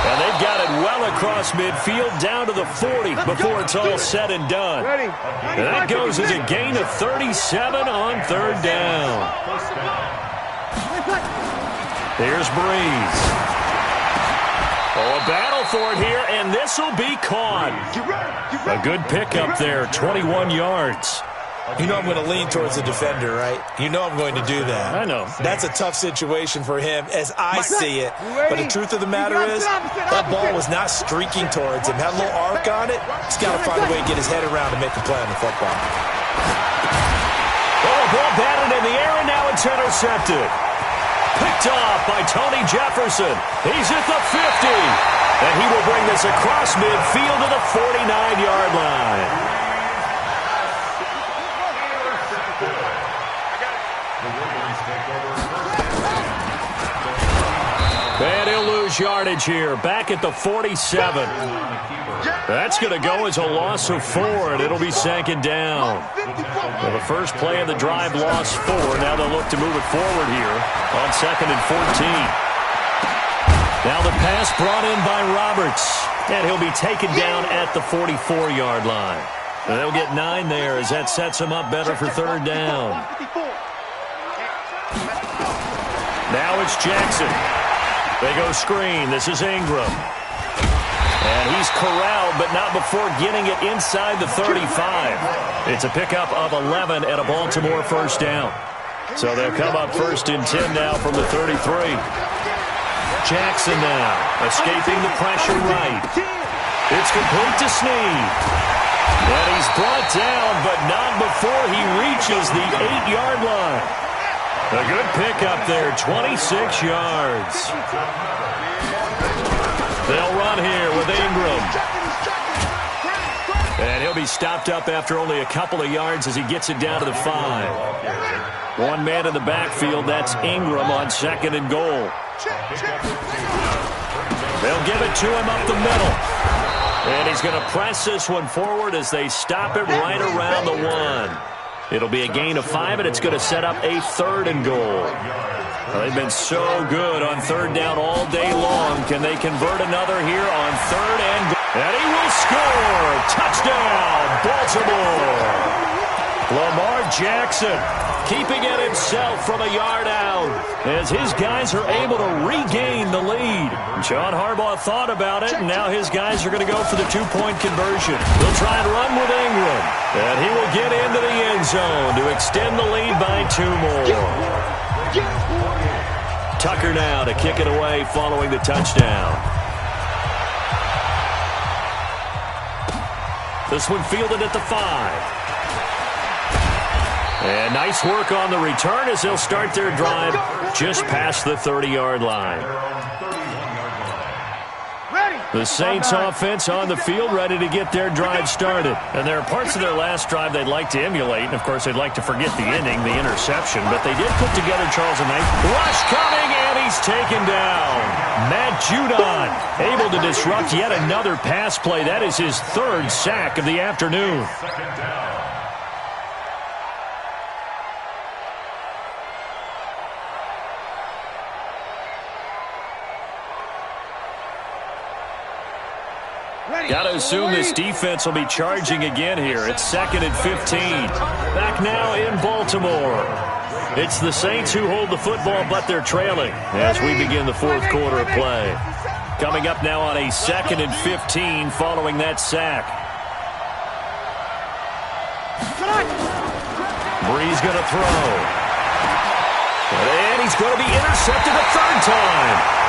And they've got it well across midfield down to the 40 before it's all said and done. And that goes as a gain of 37 on 3rd down. Here's Breeze. Oh, a battle for it here, and this will be caught. A good pickup there, 21 yards. You know I'm going to lean towards the defender, right? You know I'm going to do that. I know. That's a tough situation for him as I see it. But the truth of the matter is, that ball was not streaking towards him. Had a little arc on it. He's got to find a way to get his head around and make a play on the football. Oh, ball batted in the air, and now it's intercepted. Picked off by Tony Jefferson. He's at the 50. And he will bring this across midfield to the 49-yard line. And he'll lose yardage here. Back at the 47. That's going to go as a loss of 4, and it'll be 2nd down. Well, the first play of the drive lost 4. Now they'll look to move it forward here on 2nd and 14. Now the pass brought in by Roberts, and he'll be taken down at the 44-yard line. And they'll get 9 there as that sets them up better for 3rd down. Now it's Jackson. They go screen. This is Ingram. And he's corralled, but not before getting it inside the 35. It's a pickup of 11 and a Baltimore first down. So they'll come up 1st and 10 now from the 33. Jackson now, escaping the pressure right. It's complete to Snead. And he's brought down, but not before he reaches the 8-yard line. A good pickup there, 26 yards. They'll run here with Ingram. And he'll be stopped up after only a couple of yards as he gets it down to the 5. One man in the backfield, that's Ingram on 2nd and goal. They'll give it to him up the middle. And he's going to press this one forward as they stop it right around the 1. It'll be a gain of 5, and it's going to set up a 3rd and goal. Well, they've been so good on 3rd down all day long. Can they convert another here on 3rd and goal? And he will score! Touchdown, Baltimore! Lamar Jackson keeping it himself from a yard out as his guys are able to regain the lead. John Harbaugh thought about it, and now his guys are going to go for the two-point conversion. They'll try and run with Ingram, and he will get into the end zone to extend the lead by 2 more. Tucker now to kick it away following the touchdown. This one fielded at the 5. And nice work on the return as they'll start their drive just past the 30-yard line. The Saints offense on the field ready to get their drive started. And there are parts of their last drive they'd like to emulate. And, of course, they'd like to forget the ending, the interception. But they did put together Charles a nice rush coming, and he's taken down. Matt Judon able to disrupt yet another pass play. That is his 3rd sack of the afternoon. Got to assume this defense will be charging again here. It's 2nd and 15. Back now in Baltimore. It's the Saints who hold the football, but they're trailing as we begin the 4th quarter of play. Coming up now on a 2nd and 15 following that sack. Breeze going to throw. And he's going to be intercepted a 3rd time.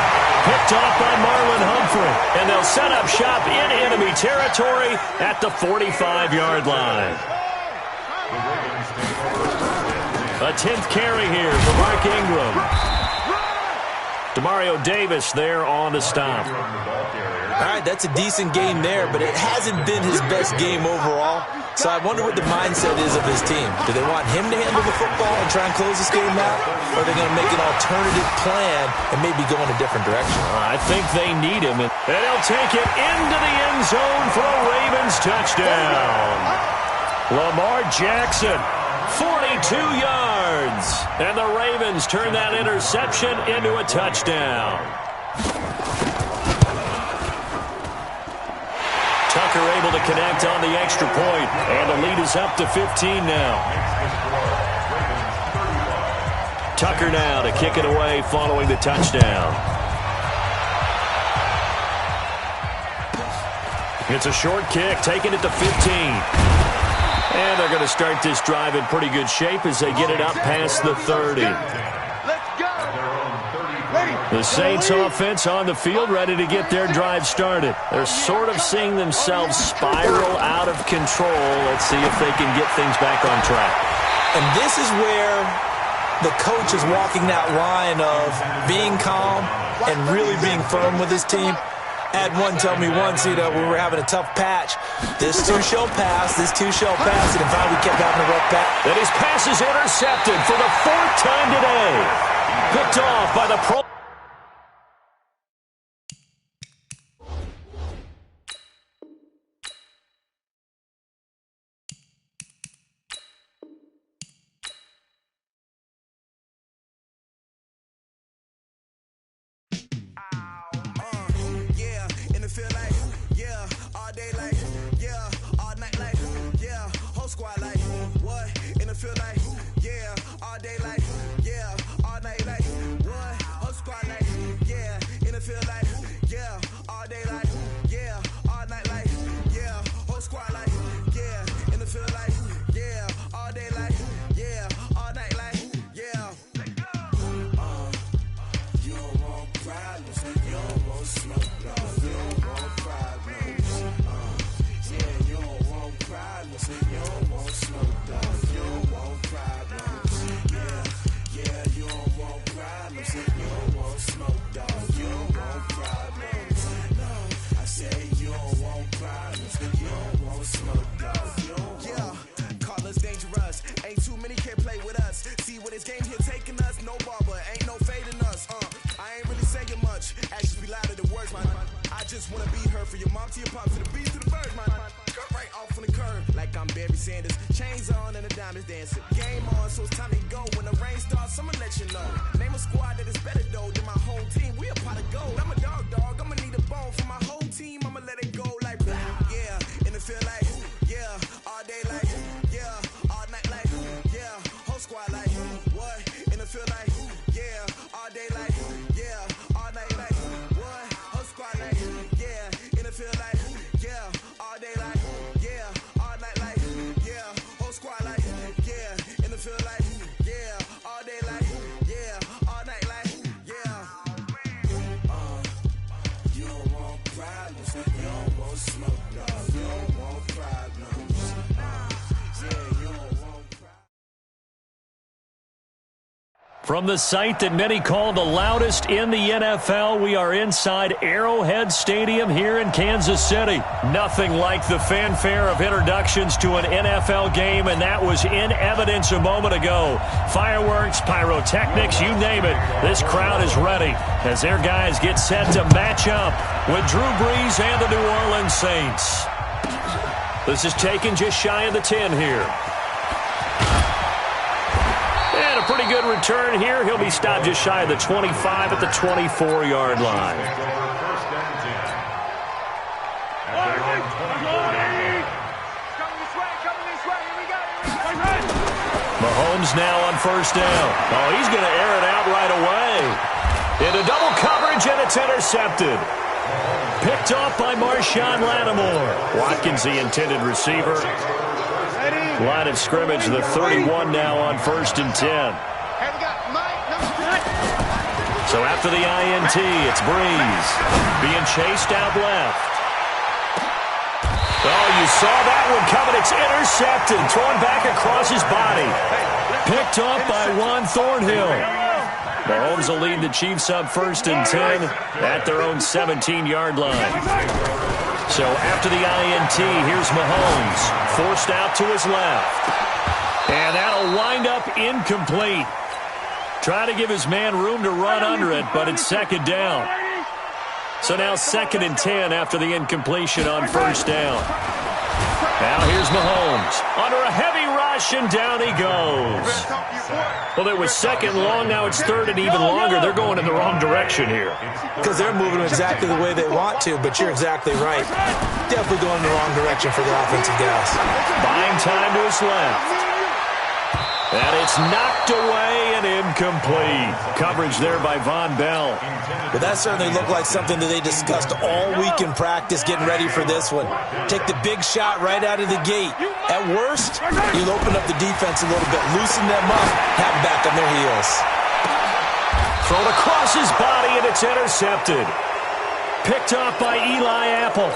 Picked off by Marlon Humphrey. And they'll set up shop in enemy territory at the 45-yard line. A 10th carry here for Mark Ingram. Demario Davis there on the stop. All right, that's a decent game there, but it hasn't been his best game overall. So I wonder what the mindset is of his team. Do they want him to handle the football and try and close this game out? Or are they going to make an alternative plan and maybe go in a different direction? I think they need him. And he'll take it into the end zone for a Ravens touchdown. Lamar Jackson, 42 yards. And the Ravens turn that interception into a touchdown. Tucker able to connect on the extra point, and the lead is up to 15 now. Tucker now to kick it away following the touchdown. It's a short kick, taking it to 15. And they're going to start this drive in pretty good shape as they get it up past the 30. The Saints offense on the field ready to get their drive started. They're sort of seeing themselves spiral out of control. Let's see if they can get things back on track. And this is where the coach is walking that line of being calm and really being firm with his team. Had one tell me once, we were having a tough patch. This too shall pass, this too shall pass, and finally we kept having a rough patch. And his pass is intercepted for the 4th time today. Picked off by the pro. From the site that many call the loudest in the NFL, we are inside Arrowhead Stadium here in Kansas City. Nothing like the fanfare of introductions to an NFL game, and that was in evidence a moment ago. Fireworks, pyrotechnics, you name it. This crowd is ready as their guys get set to match up with Drew Brees and the New Orleans Saints. This is taken just shy of the 10 here. And a pretty good return here. He'll be stopped just shy of the 25 at the 24-yard line. Mahomes now on first down. Oh, he's going to air it out right away. Into double coverage, and it's intercepted. Picked off by Marshawn Lattimore. Watkins, the intended receiver. Line of scrimmage, the 31 now on first and 10. So after the INT, it's Brees being chased out left. Oh, you saw that one coming. It's intercepted. Thrown back across his body. Picked off by Juan Thornhill. Mahomes will lead the Chiefs up first and 10 at their own 17-yard line. So after the INT, here's Mahomes, forced out to his left. And that'll wind up incomplete. Trying to give his man room to run under it, but it's second down. So now second and 10 after the incompletion on first down. Now here's Mahomes under a heavy rush, and down he goes. Well, it was second long. Now it's third and even longer. They're going in the wrong direction here. Because they're moving exactly the way they want to, but you're exactly right. Definitely going in the wrong direction for the offensive guys. Buying time to his left. And it's knocked away and incomplete. Coverage there by Von Bell. Well, that certainly looked like something that they discussed all week in practice, getting ready for this one. Take the big shot right out of the gate. At worst, you'll open up the defense a little bit, loosen them up, have them back on their heels. Thrown across his body, and it's intercepted. Picked off by Eli Apple.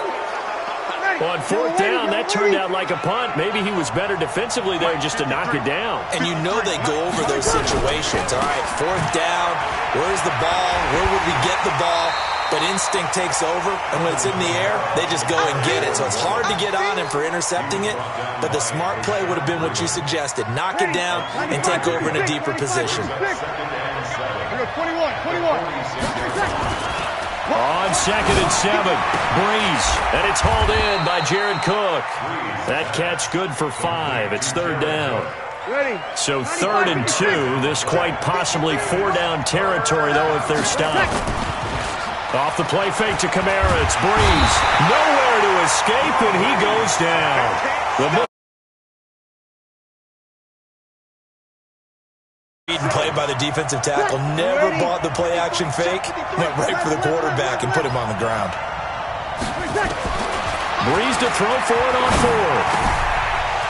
On fourth down, that turned out like a punt. Maybe he was better defensively there just to knock it down. And you know they go over those situations. All right, fourth down, where's the ball? Where would we get the ball? But instinct takes over, and when it's in the air, they just go and get it. So it's hard to get on him for intercepting it, but the smart play would have been what you suggested. Knock it down and take over in a deeper position. 21. On second and 7, Brees, and it's hauled in by Jared Cook. That catch good for 5. It's third down. So third and 2, this quite possibly 4-down territory, though, if they're stopped. Off the play fake to Kamara, it's Brees. Nowhere to escape, and he goes down. Played by the defensive tackle, never bought the play-action fake, went right for the quarterback and put him on the ground. Brees to throw for it on fourth.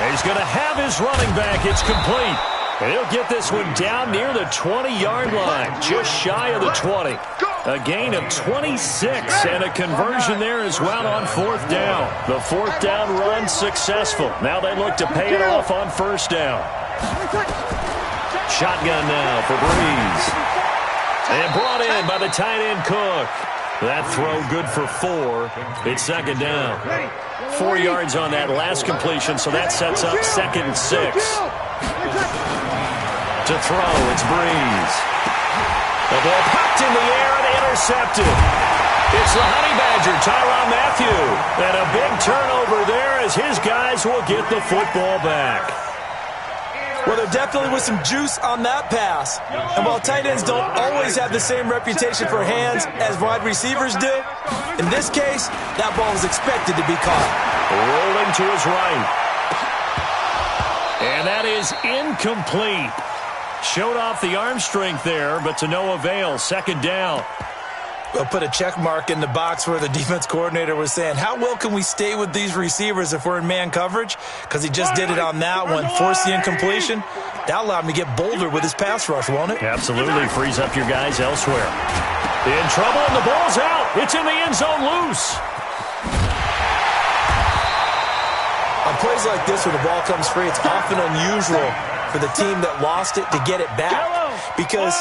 He's going to have his running back. It's complete. And he'll get this one down near the 20-yard line, just shy of the 20. A gain of 26 and a conversion there as well on fourth down. The fourth down run successful. Now they look to pay it off on first down. Shotgun now for Brees. And brought in by the tight end Cook. That throw good for 4. It's second down. 4 yards on that last completion, so that sets up second and 6. To throw, it's Brees. The ball popped in the air and intercepted. It's the Honey Badger, Tyrann Mathieu. And a big turnover there as his guys will get the football back. Well, there definitely was some juice on that pass. And while tight ends don't always have the same reputation for hands as wide receivers do, in this case, that ball was expected to be caught. Rolling to his right. And that is incomplete. Showed off the arm strength there, but to no avail. Second down. We'll put a check mark in the box where the defense coordinator was saying, how well can we stay with these receivers if we're in man coverage? Because he just did it on that one, forced the incompletion. That allowed him to get bolder with his pass rush, won't it? Absolutely. Frees up your guys elsewhere. In trouble, and the ball's out. It's in the end zone loose. On plays like this where the ball comes free, it's often unusual for the team that lost it to get it back because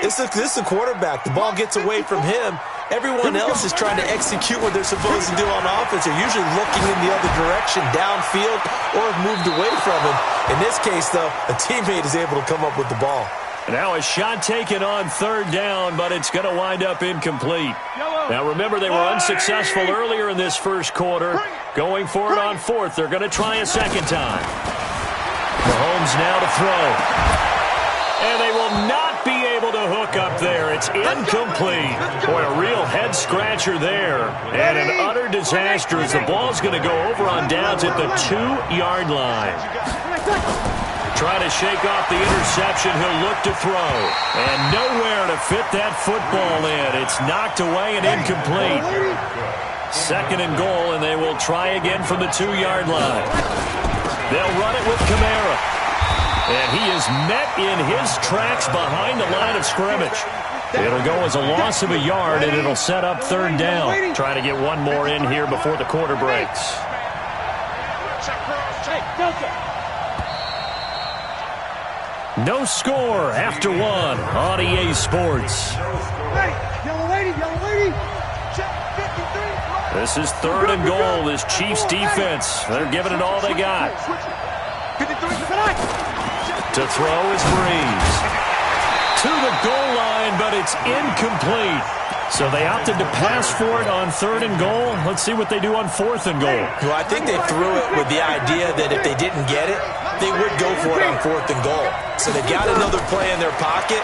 this is a quarterback. The ball gets away from him. Everyone else is trying to execute what they're supposed to do on offense. They're usually looking in the other direction, downfield, or have moved away from him. In this case, though, a teammate is able to come up with the ball. Now a shot taken on third down, but it's going to wind up incomplete. Now remember, they were unsuccessful earlier in this first quarter. Going for it on fourth. They're going to try a second time. Mahomes now to throw. And they will not be able to hook up there. It's incomplete. Boy, a real head-scratcher there. And an utter disaster as the ball's going to go over on downs at the 2-yard line. Trying to shake off the interception. He'll look to throw. And nowhere to fit that football in. It's knocked away and incomplete. Second and goal, and they will try again from the 2-yard line. They'll run it with Kamara. And he is met in his tracks behind the line of scrimmage. It'll go as a loss of a yard, and it'll set up third down. Trying to get one more in here before the quarter breaks. No score after one on EA Sports. This is third and goal. This Chiefs defense, they're giving it all they got. To throw is Breeze. To the goal line, but it's incomplete. So they opted to pass for it on third and goal. Let's see what they do on fourth and goal. Well, I think they threw it with the idea that if they didn't get it, they would go for it on fourth and goal. So they've got another play in their pocket.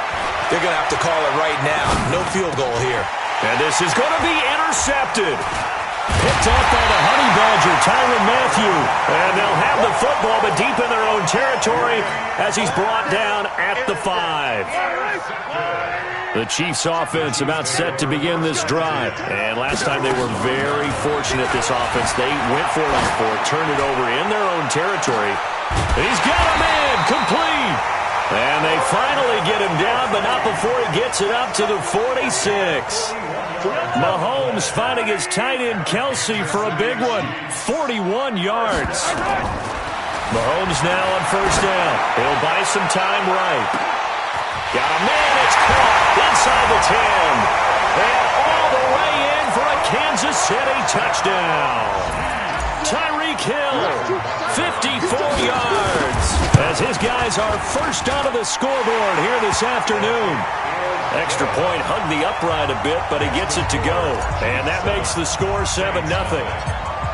They're going to have to call it right now. No field goal here. And this is going to be intercepted. Picked off by the Honey Badger, Tyrann Mathieu. And they'll have the football, but deep in their own territory as he's brought down at the 5. The Chiefs offense about set to begin this drive. And last time they were very fortunate, this offense. They went for it on fourth, turned it over in their own territory. He's got him in, complete. And they finally get him down, but not before he gets it up to the 46. Mahomes finding his tight end Kelsey for a big one. 41 yards. Mahomes now on first down. He'll buy some time right. Got a man, it's caught inside the 10. And all the way in for a Kansas City touchdown. Tyreek Hill, 54 yards. As his guys are first onto the scoreboard here this afternoon. Extra point hugged the upright a bit, but he gets it to go. And that makes the score 7-0.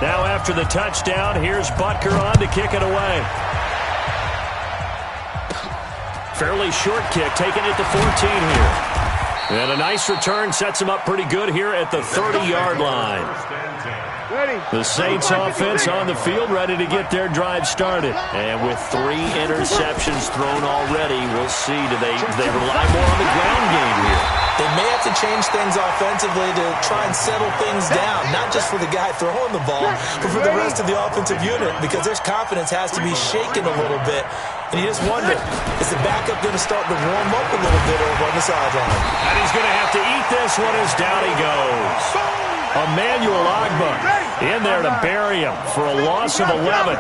Now after the touchdown, here's Butker on to kick it away. Fairly short kick, taking it to 14 here. And a nice return sets him up pretty good here at the 30-yard line. The Saints offense on the field, ready to get their drive started. And with 3 interceptions thrown already, we'll see. Do they rely more on the ground game here? They may have to change things offensively to try and settle things down, not just for the guy throwing the ball, but for the rest of the offensive unit, because their confidence has to be shaken a little bit. And you just wonder, is the backup going to start to warm up a little bit over on the sideline? And he's going to have to eat this one as down he goes. Emmanuel Ogbah in there to bury him for a loss of 11.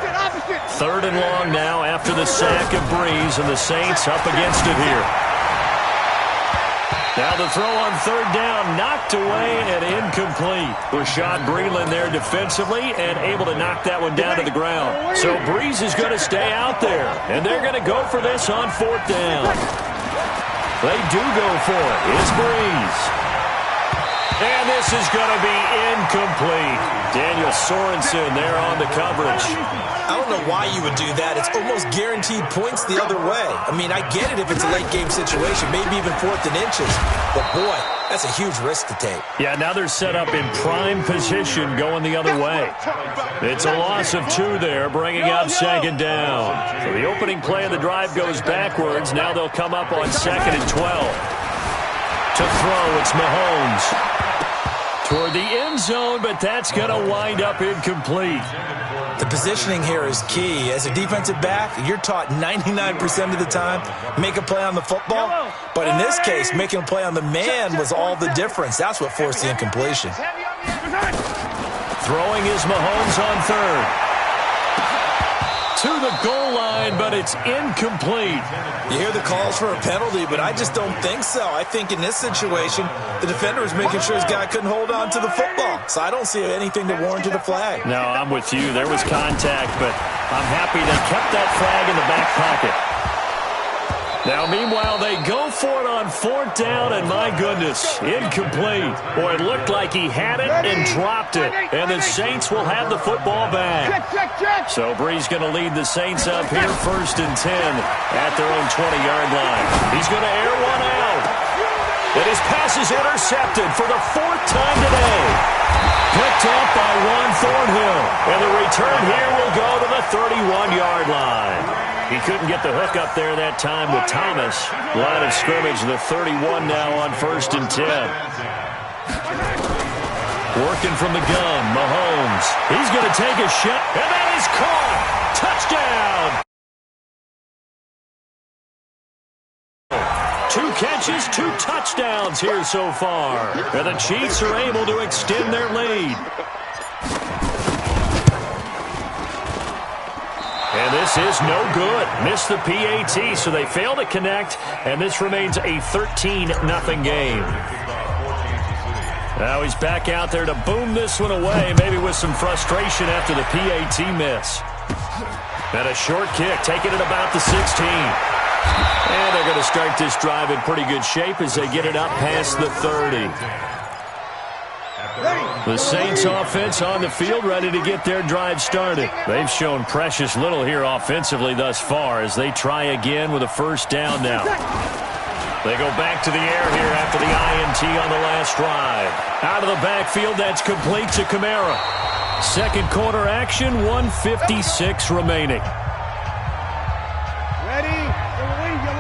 Third and long now after the sack of Breeze, and the Saints up against it here. Now the throw on third down, knocked away and incomplete. Rashad Breeland there defensively and able to knock that one down to the ground. So Breeze is going to stay out there, and they're going to go for this on fourth down. They do go for it. It's Breeze. And this is going to be incomplete. Daniel Sorensen there on the coverage. I don't know why you would do that. It's almost guaranteed points the other way. I mean, I get it if it's a late game situation, maybe even fourth and inches. But, boy, that's a huge risk to take. Yeah, now they're set up in prime position going the other way. It's a loss of 2 there, bringing up second down. So the opening play of the drive goes backwards. Now they'll come up on 2nd and 12. To throw, it's Mahomes. Toward the end zone, but that's going to wind up incomplete. The positioning here is key. As a defensive back, you're taught 99% of the time, make a play on the football. But in this case, making a play on the man was all the difference. That's what forced the incompletion. Throwing is Mahomes on third. to the goal line, but it's incomplete. You hear the calls for a penalty, but I just don't think so. I think in this situation, the defender was making sure his guy couldn't hold on to the football. So I don't see anything to warrant a flag. No, I'm with you. There was contact, but I'm happy they kept that flag in the back pocket. Now, meanwhile, they go for it on 4th down, and my goodness, incomplete. Boy, it looked like he had it and dropped it, and the Saints will have the football back. So Brees going to lead the Saints up here 1st and 10 at their own 20-yard line. He's going to air one out, and his pass is intercepted for the 4th time today. Picked up by Juan Thornhill, and the return here will go to the 31-yard line. He couldn't get the hook up there that time with Thomas. Line of scrimmage, the 31 now on 1st and 10. Working from the gun, Mahomes. He's going to take a shot, and that is caught. Touchdown! 2 catches, 2 touchdowns here so far. And the Chiefs are able to extend their lead. And this is no good. Missed the PAT, so they fail to connect, and this remains a 13-0 game. Now he's back out there to boom this one away, maybe with some frustration after the PAT miss. And a short kick, taking it about the 16. And they're going to start this drive in pretty good shape as they get it up past the 30. The Saints offense on the field, ready to get their drive started. They've shown precious little here offensively thus far as they try again with a 1st down now. They go back to the air here after the INT on the last drive. Out of the backfield, that's complete to Kamara. 2nd quarter action, 1:56 remaining.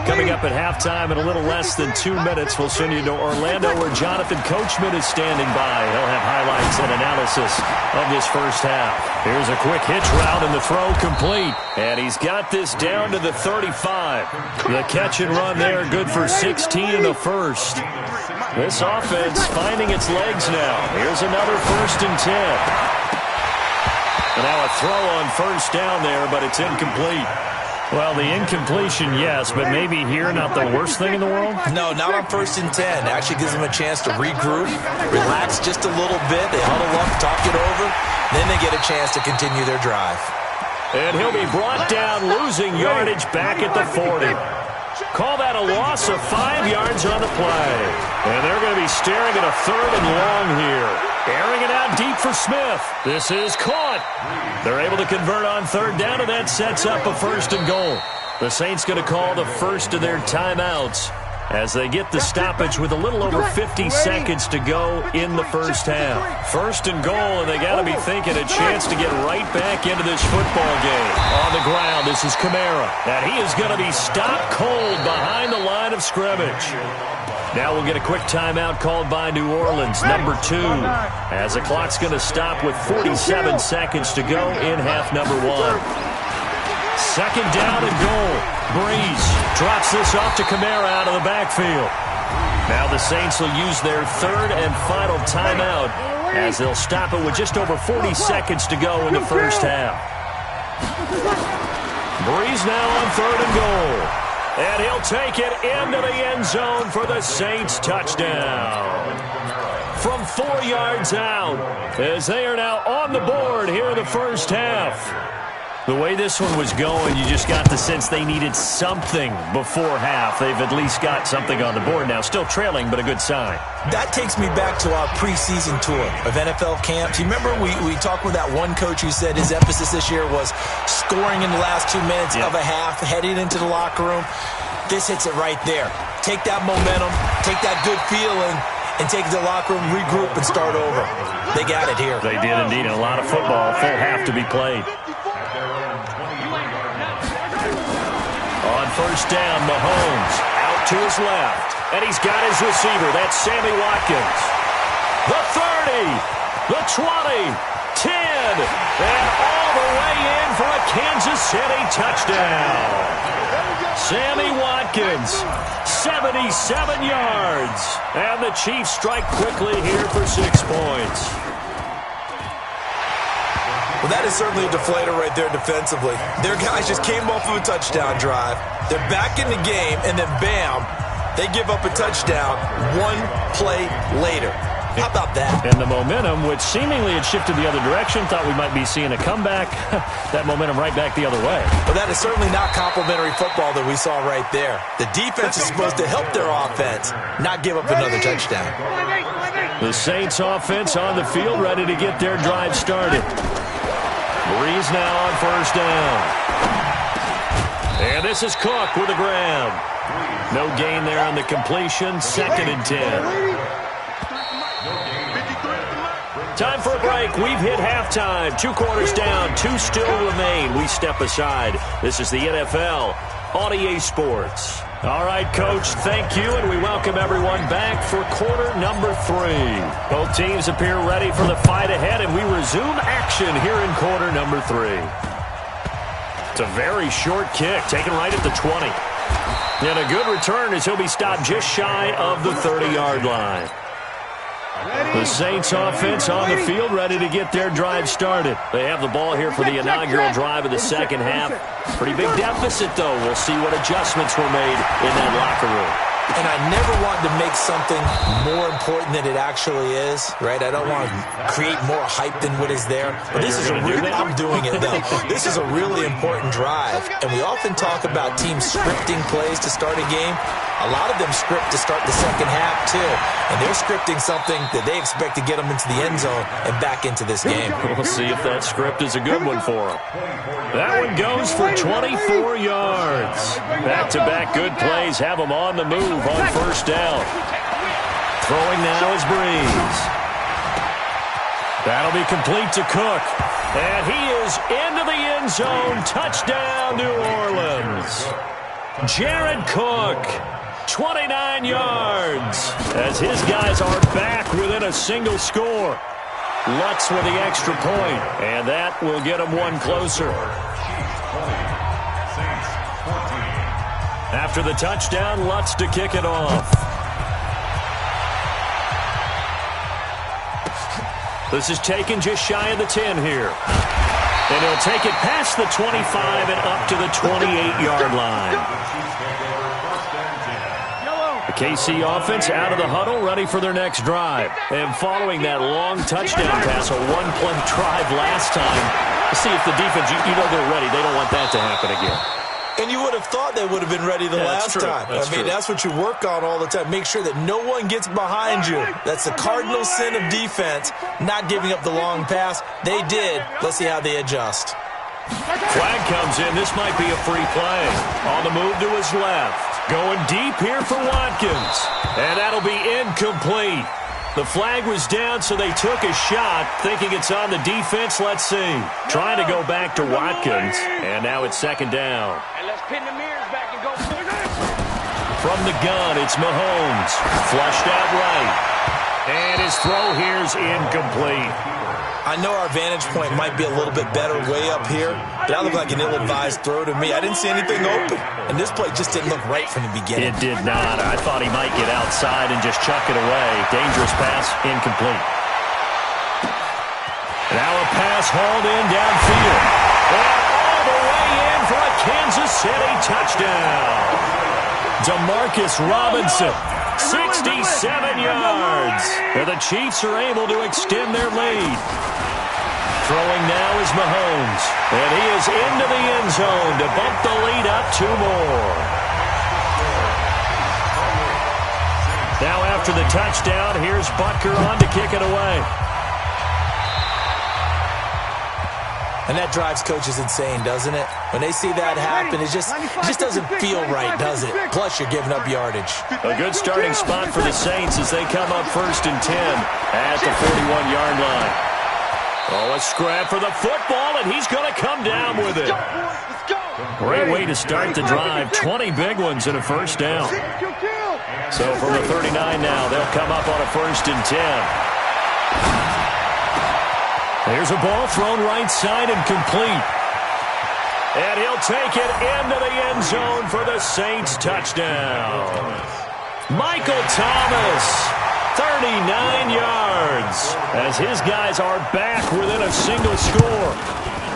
Coming up at halftime in a little less than 2 minutes, we'll send you to Orlando where Jonathan Coachman is standing by. He'll have highlights and analysis of this 1st half. Here's a quick hitch route and the throw complete. And he's got this down to the 35. The catch and run there, good for 16 in the 1st. This offense finding its legs now. Here's another 1st and 10. And now a throw on 1st down there, but it's incomplete. Well, the incompletion, yes, but maybe here not the worst thing in the world? No, not on 1st and 10. Actually gives them a chance to regroup, relax just a little bit. They huddle up, talk it over. Then they get a chance to continue their drive. And he'll be brought down, losing yardage back at the 40. Call that a loss of 5 yards on the play. And they're going to be staring at a 3rd and long here. Airing it out deep for Smith. This is caught. They're able to convert on 3rd down, and that sets up a 1st and goal. The Saints going to call the first of their timeouts as they get the stoppage with a little over 50 seconds to go in the 1st half. 1st and goal, and they got to be thinking a chance to get right back into this football game. On the ground, this is Kamara, and he is going to be stopped cold behind the line of scrimmage. Now we'll get a quick timeout called by New Orleans, number 2, as the clock's going to stop with 47 seconds to go in half number 1. 2nd down and goal. Brees drops this off to Kamara out of the backfield. Now the Saints will use their 3rd and final timeout as they'll stop it with just over 40 seconds to go in the 1st half. Brees now on 3rd and goal. And he'll take it into the end zone for the Saints touchdown. From 4 yards out, as they are now on the board here in the 1st half. The way this one was going, you just got the sense they needed something before half. They've at least got something on the board now. Still trailing, but a good sign. That takes me back to our preseason tour of NFL camps. You remember we talked with that one coach who said his emphasis this year was scoring in the last 2 minutes of a half, heading into the locker room. This hits it right there. Take that momentum, take that good feeling, and take it to the locker room, regroup, and start over. They got it here. They did indeed. A lot of football, full half to be played. On 1st down, Mahomes out to his left. And he's got his receiver. That's Sammy Watkins. The 30, the 20, 10, and all the way in for a Kansas City touchdown. Sammy Watkins, 77 yards. And the Chiefs strike quickly here for 6 points. Well, that is certainly a deflator right there defensively. Their guys just came off of a touchdown drive. They're back in the game, and then bam, they give up a touchdown one play later. How about that? And the momentum, which seemingly had shifted the other direction, thought we might be seeing a comeback. That momentum right back the other way. But that is certainly not complimentary football that we saw right there. The defense is supposed to help their offense, not give up another touchdown. The Saints offense on the field, ready to get their drive started. Breeze now on first down. And this is Cook with a grab. No gain there on the completion. 2nd and 10. Time for a break. We've hit halftime. 2 quarters down. 2 still remain. We step aside. This is the NFL on EA Sports. All right, Coach, thank you, and we welcome everyone back for quarter number 3. Both teams appear ready for the fight ahead, and we resume action here in quarter number 3. It's a very short kick, taken right at the 20. And a good return as he'll be stopped just shy of the 30-yard line. The Saints offense on the field, ready to get their drive started. They have the ball here for the inaugural drive of the second half. Pretty big deficit, though. We'll see what adjustments were made in that locker room. And I never want to make something more important than it actually is, right? I don't want to create more hype than what is there. But this is I'm doing it, though. This is a really important drive. And we often talk about teams scripting plays to start a game. A lot of them script to start the second half, too. And they're scripting something that they expect to get them into the end zone and back into this game. We'll see if that script is a good one for them. That one goes for 24 yards. Back-to-back good plays have them on the move on first down. Throwing now is Breeze. That'll be complete to Cook. And he is into the end zone. Touchdown, New Orleans. Jared Cook, 29 yards, as his guys are back within a single score. Lutz with the extra point, and that will get him one closer. After the touchdown, Lutz to kick it off. This is taken just shy of the 10 here. And he'll take it past the 25 and up to the 28-yard line. The KC offense out of the huddle, ready for their next drive. And following that long touchdown pass, a one-play drive last time, let's see if the defense, you know they're ready. They don't want that to happen again. And you would have thought they would have been ready the last time. That's what you work on all the time. Make sure that no one gets behind you. That's the cardinal sin of defense, not giving up the long pass. They did. Let's see how they adjust. Flag comes in. This might be a free play. On the move to his left. Going deep here for Watkins. And that'll be incomplete. The flag was down, so they took a shot, thinking it's on the defense. Let's see. Trying to go back to Watkins, and now it's second down. And let's pin the mirrors back and go. From the gun, it's Mahomes. Flushed out right. And his throw here's incomplete. I know our vantage point might be a little bit better way up here, but that looked like an ill-advised throw to me. I didn't see anything open, and this play just didn't look right from the beginning. It did not. I thought he might get outside and just chuck it away. Dangerous pass, incomplete. Now a pass hauled in downfield. And all the way in for a Kansas City touchdown. DeMarcus Robinson, 67 yards. And the Chiefs are able to extend their lead. Throwing now is Mahomes. And he is into the end zone to bump the lead up 2 more. Now after the touchdown, here's Butker on to kick it away. And that drives coaches insane, doesn't it? When they see that happen, it just doesn't feel right, does it? Plus, you're giving up yardage. A good starting spot for the Saints as they come up 1st and 10 at the 41-yard line. Oh, a scrap for the football, and he's going to come down with it. Great way to start the drive. 20 big ones and a first down. So from the 39 now, they'll come up on a 1st and 10. There's a ball thrown right side and complete. And he'll take it into the end zone for the Saints touchdown. Michael Thomas 39 yards as his guys are back within a single score.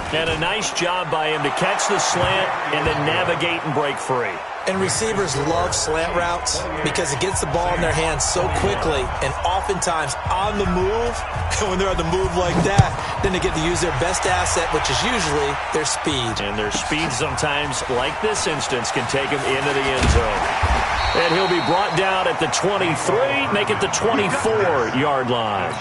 And a nice job by him to catch the slant and then navigate and break free. And receivers love slant routes because it gets the ball in their hands so quickly and oftentimes on the move. And when they're on the move like that, then they get to use their best asset, which is usually their speed. And their speed sometimes, like this instance, can take them into the end zone. And he'll be brought down at the 23, make it the 24-yard line.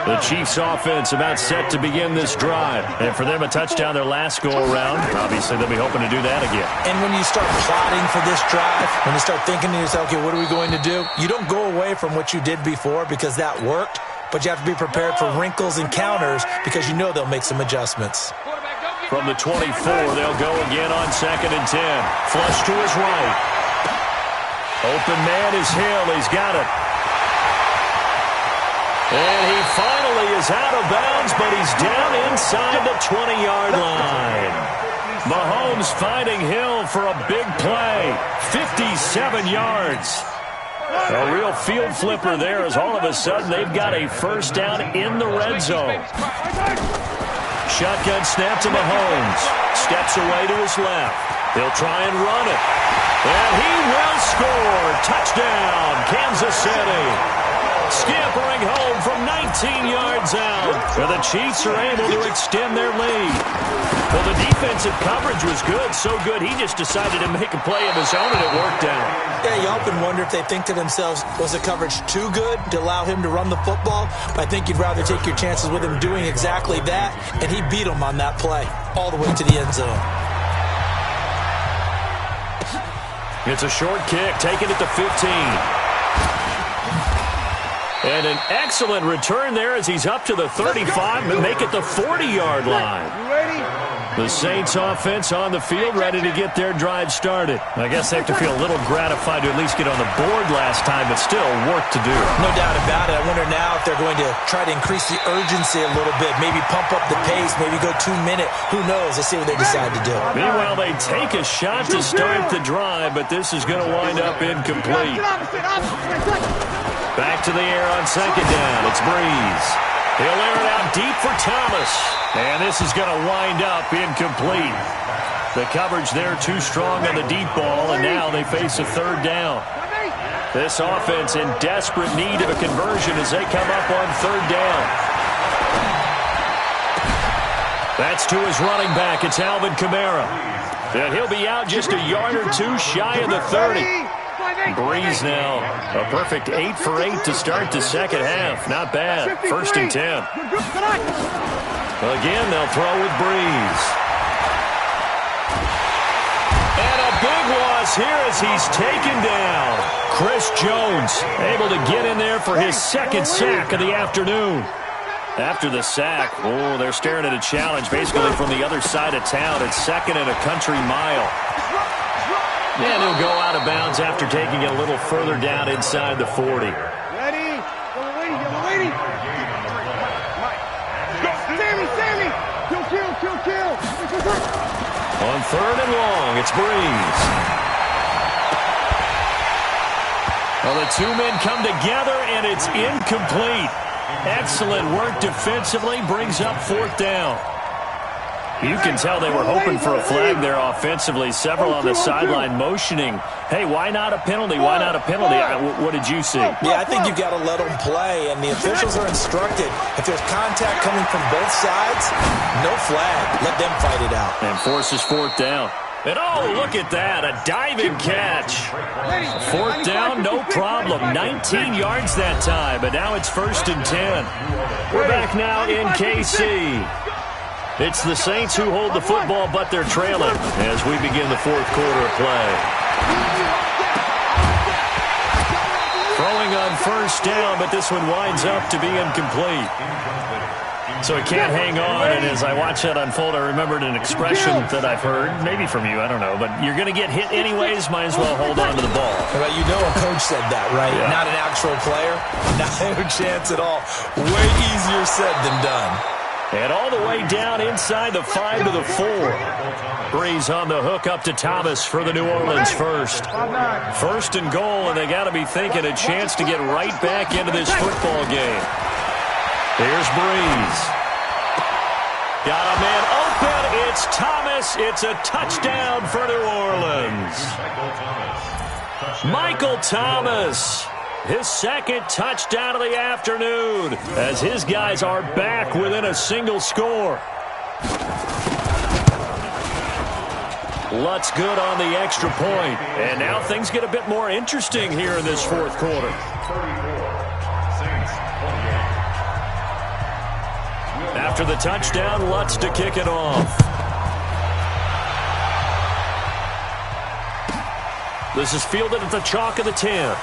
The Chiefs offense about set to begin this drive. And for them, a touchdown their last go-around. Obviously, they'll be hoping to do that again. And when you start plotting for this drive, when you start thinking to yourself, okay, what are we going to do? You don't go away from what you did before because that worked, but you have to be prepared for wrinkles and counters because you know they'll make some adjustments. From the 24, they'll go again on 2nd and 10. Flush to his right. Open man is Hill. He's got it. And he finally is out of bounds, but he's down inside the 20-yard line. Mahomes finding Hill for a big play. 57 yards. A real field flipper there as all of a sudden they've got a first down in the red zone. Shotgun snap to Mahomes. Steps away to his left. He'll try and run it. And he will score. Touchdown, Kansas City. Scampering home from 19 yards out. Well, the Chiefs are able to extend their lead. Well, the defensive coverage was good, so good he just decided to make a play of his own, and it worked out. Yeah, you often wonder if they think to themselves, was the coverage too good to allow him to run the football? I think you'd rather take your chances with him doing exactly that, and he beat him on that play all the way to the end zone. It's a short kick, taken at the 15. And an excellent return there as he's up to the 35 and make it the 40-yard line. The Saints offense on the field ready to get their drive started. I guess they have to feel a little gratified to at least get on the board last time, but still work to do. No doubt about it. I wonder now if they're going to try to increase the urgency a little bit, maybe pump up the pace, maybe go 2-minute. Who knows? Let's see what they decide to do. Meanwhile, they take a shot to start the drive, but this is going to wind up incomplete. Back to the air on 2nd down. It's Breeze. He'll air it out deep for Thomas. And this is going to wind up incomplete. The coverage there too strong on the deep ball, and now they face a 3rd down. This offense in desperate need of a conversion as they come up on 3rd down. That's to his running back. It's Alvin Kamara. And he'll be out just a yard or two shy of the 30. Breeze now, a perfect 8 for 8 to start the second half. Not bad. 1st and 10. Again, they'll throw with Breeze. And a big loss here as he's taken down. Chris Jones able to get in there for his 2nd sack of the afternoon. After the sack, oh, they're staring at a challenge basically from the other side of town. It's 2nd and a country mile. And he'll go out of bounds after taking it a little further down inside the 40. Ready? Waiting. Sammy! Kill. On 3rd and long, it's Breeze. Well, the two men come together, and it's incomplete. Excellent work defensively, brings up 4th down. You can tell they were hoping for a flag there offensively. Several on the sideline motioning, hey, why not a penalty? Why not a penalty? What did you see? Yeah, I think you've got to let them play, and the officials are instructed. If there's contact coming from both sides, no flag. Let them fight it out. And forces 4th down. And oh, look at that, a diving catch. 4th down, no problem. 19 yards that time, but now it's 1st and 10. We're back now in KC. It's the Saints who hold the football, but they're trailing as we begin the 4th quarter of play. Throwing on 1st down, but this one winds up to be incomplete. So he can't hang on, and as I watch that unfold, I remembered an expression that I've heard, maybe from you, I don't know, but you're going to get hit anyways, might as well hold on to the ball. Well, you know a coach said that, right? Yeah. Not an actual player. No chance at all. Way easier said than done. And all the way down inside the 5 to the 4. Breeze on the hook up to Thomas for the New Orleans first. First and goal, and they got to be thinking a chance to get right back into this football game. Here's Breeze. Got a man open. It's Thomas. It's a touchdown for New Orleans. Michael Thomas. His second touchdown of the afternoon as his guys are back within a single score. Lutz good on the extra point. And now things get a bit more interesting here in this fourth quarter. After the touchdown, Lutz to kick it off. This is fielded at the chalk of the 10.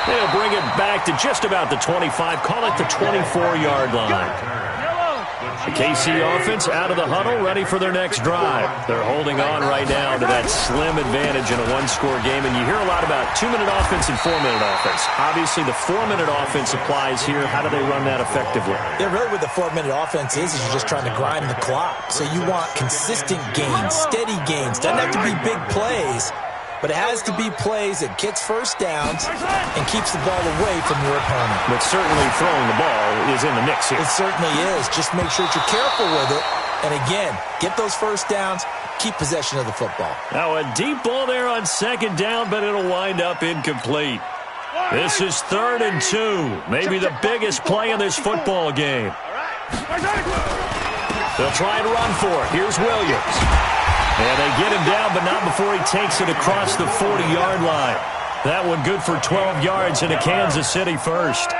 They'll bring it back to just about the 25, call it the 24-yard line. The KC offense out of the huddle, ready for their next drive. They're holding on right now to that slim advantage in a one-score game, and you hear a lot about 2-minute offense and 4-minute offense. Obviously, the 4-minute offense applies here. How do they run that effectively? Yeah, really what the 4-minute offense is you're just trying to grind the clock. So you want consistent gains, steady gains. Doesn't have to be big plays, but it has to be plays that gets first downs and keeps the ball away from your opponent. But certainly throwing the ball is in the mix here. It certainly is. Just make sure that you're careful with it. And again, get those first downs, keep possession of the football. Now a deep ball there on second down, but it'll wind up incomplete. This is 3rd and 2. Maybe the biggest play in this football game. They'll try and run for it. Here's Williams. And they get him down, but not before he takes it across the 40-yard line. That one good for 12 yards into Kansas City first.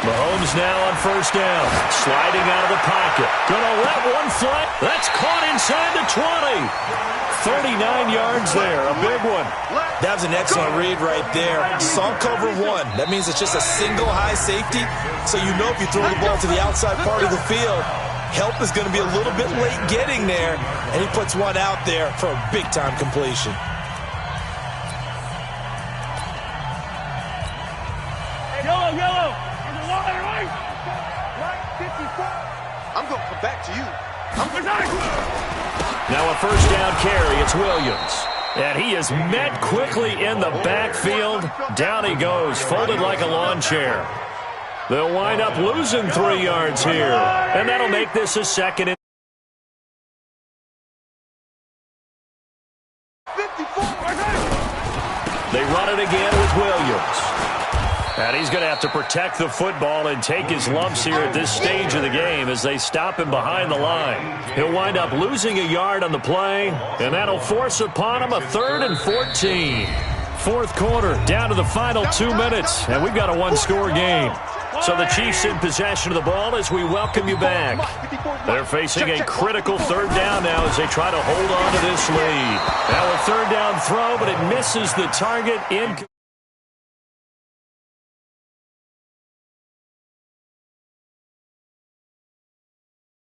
Mahomes now on first down. Sliding out of the pocket. Gonna let one fly. That's caught inside the 20. 39 yards there. A big one. That was an excellent read right there. Saw cover 1. That means it's just a single high safety. So you know if you throw the ball to the outside part of the field, help is going to be a little bit late getting there. And he puts one out there for a big-time completion. Yellow. Right 54. I'm going to come back to you. Now a first down carry. It's Williams. And he is met quickly in the backfield. Down he goes, folded like a lawn chair. They'll wind up losing 3 yards here. And that'll make this a second. 54. They run it again with Williams. And he's going to have to protect the football and take his lumps here at this stage of the game as they stop him behind the line. He'll wind up losing a yard on the play, and that'll force upon him a 3rd and 14. Fourth quarter, down to the final 2 minutes, and we've got a one-score game. So the Chiefs in possession of the ball as we welcome you back. They're facing a critical 3rd down now as they try to hold on to this lead. Now a 3rd down throw, but it misses the target in.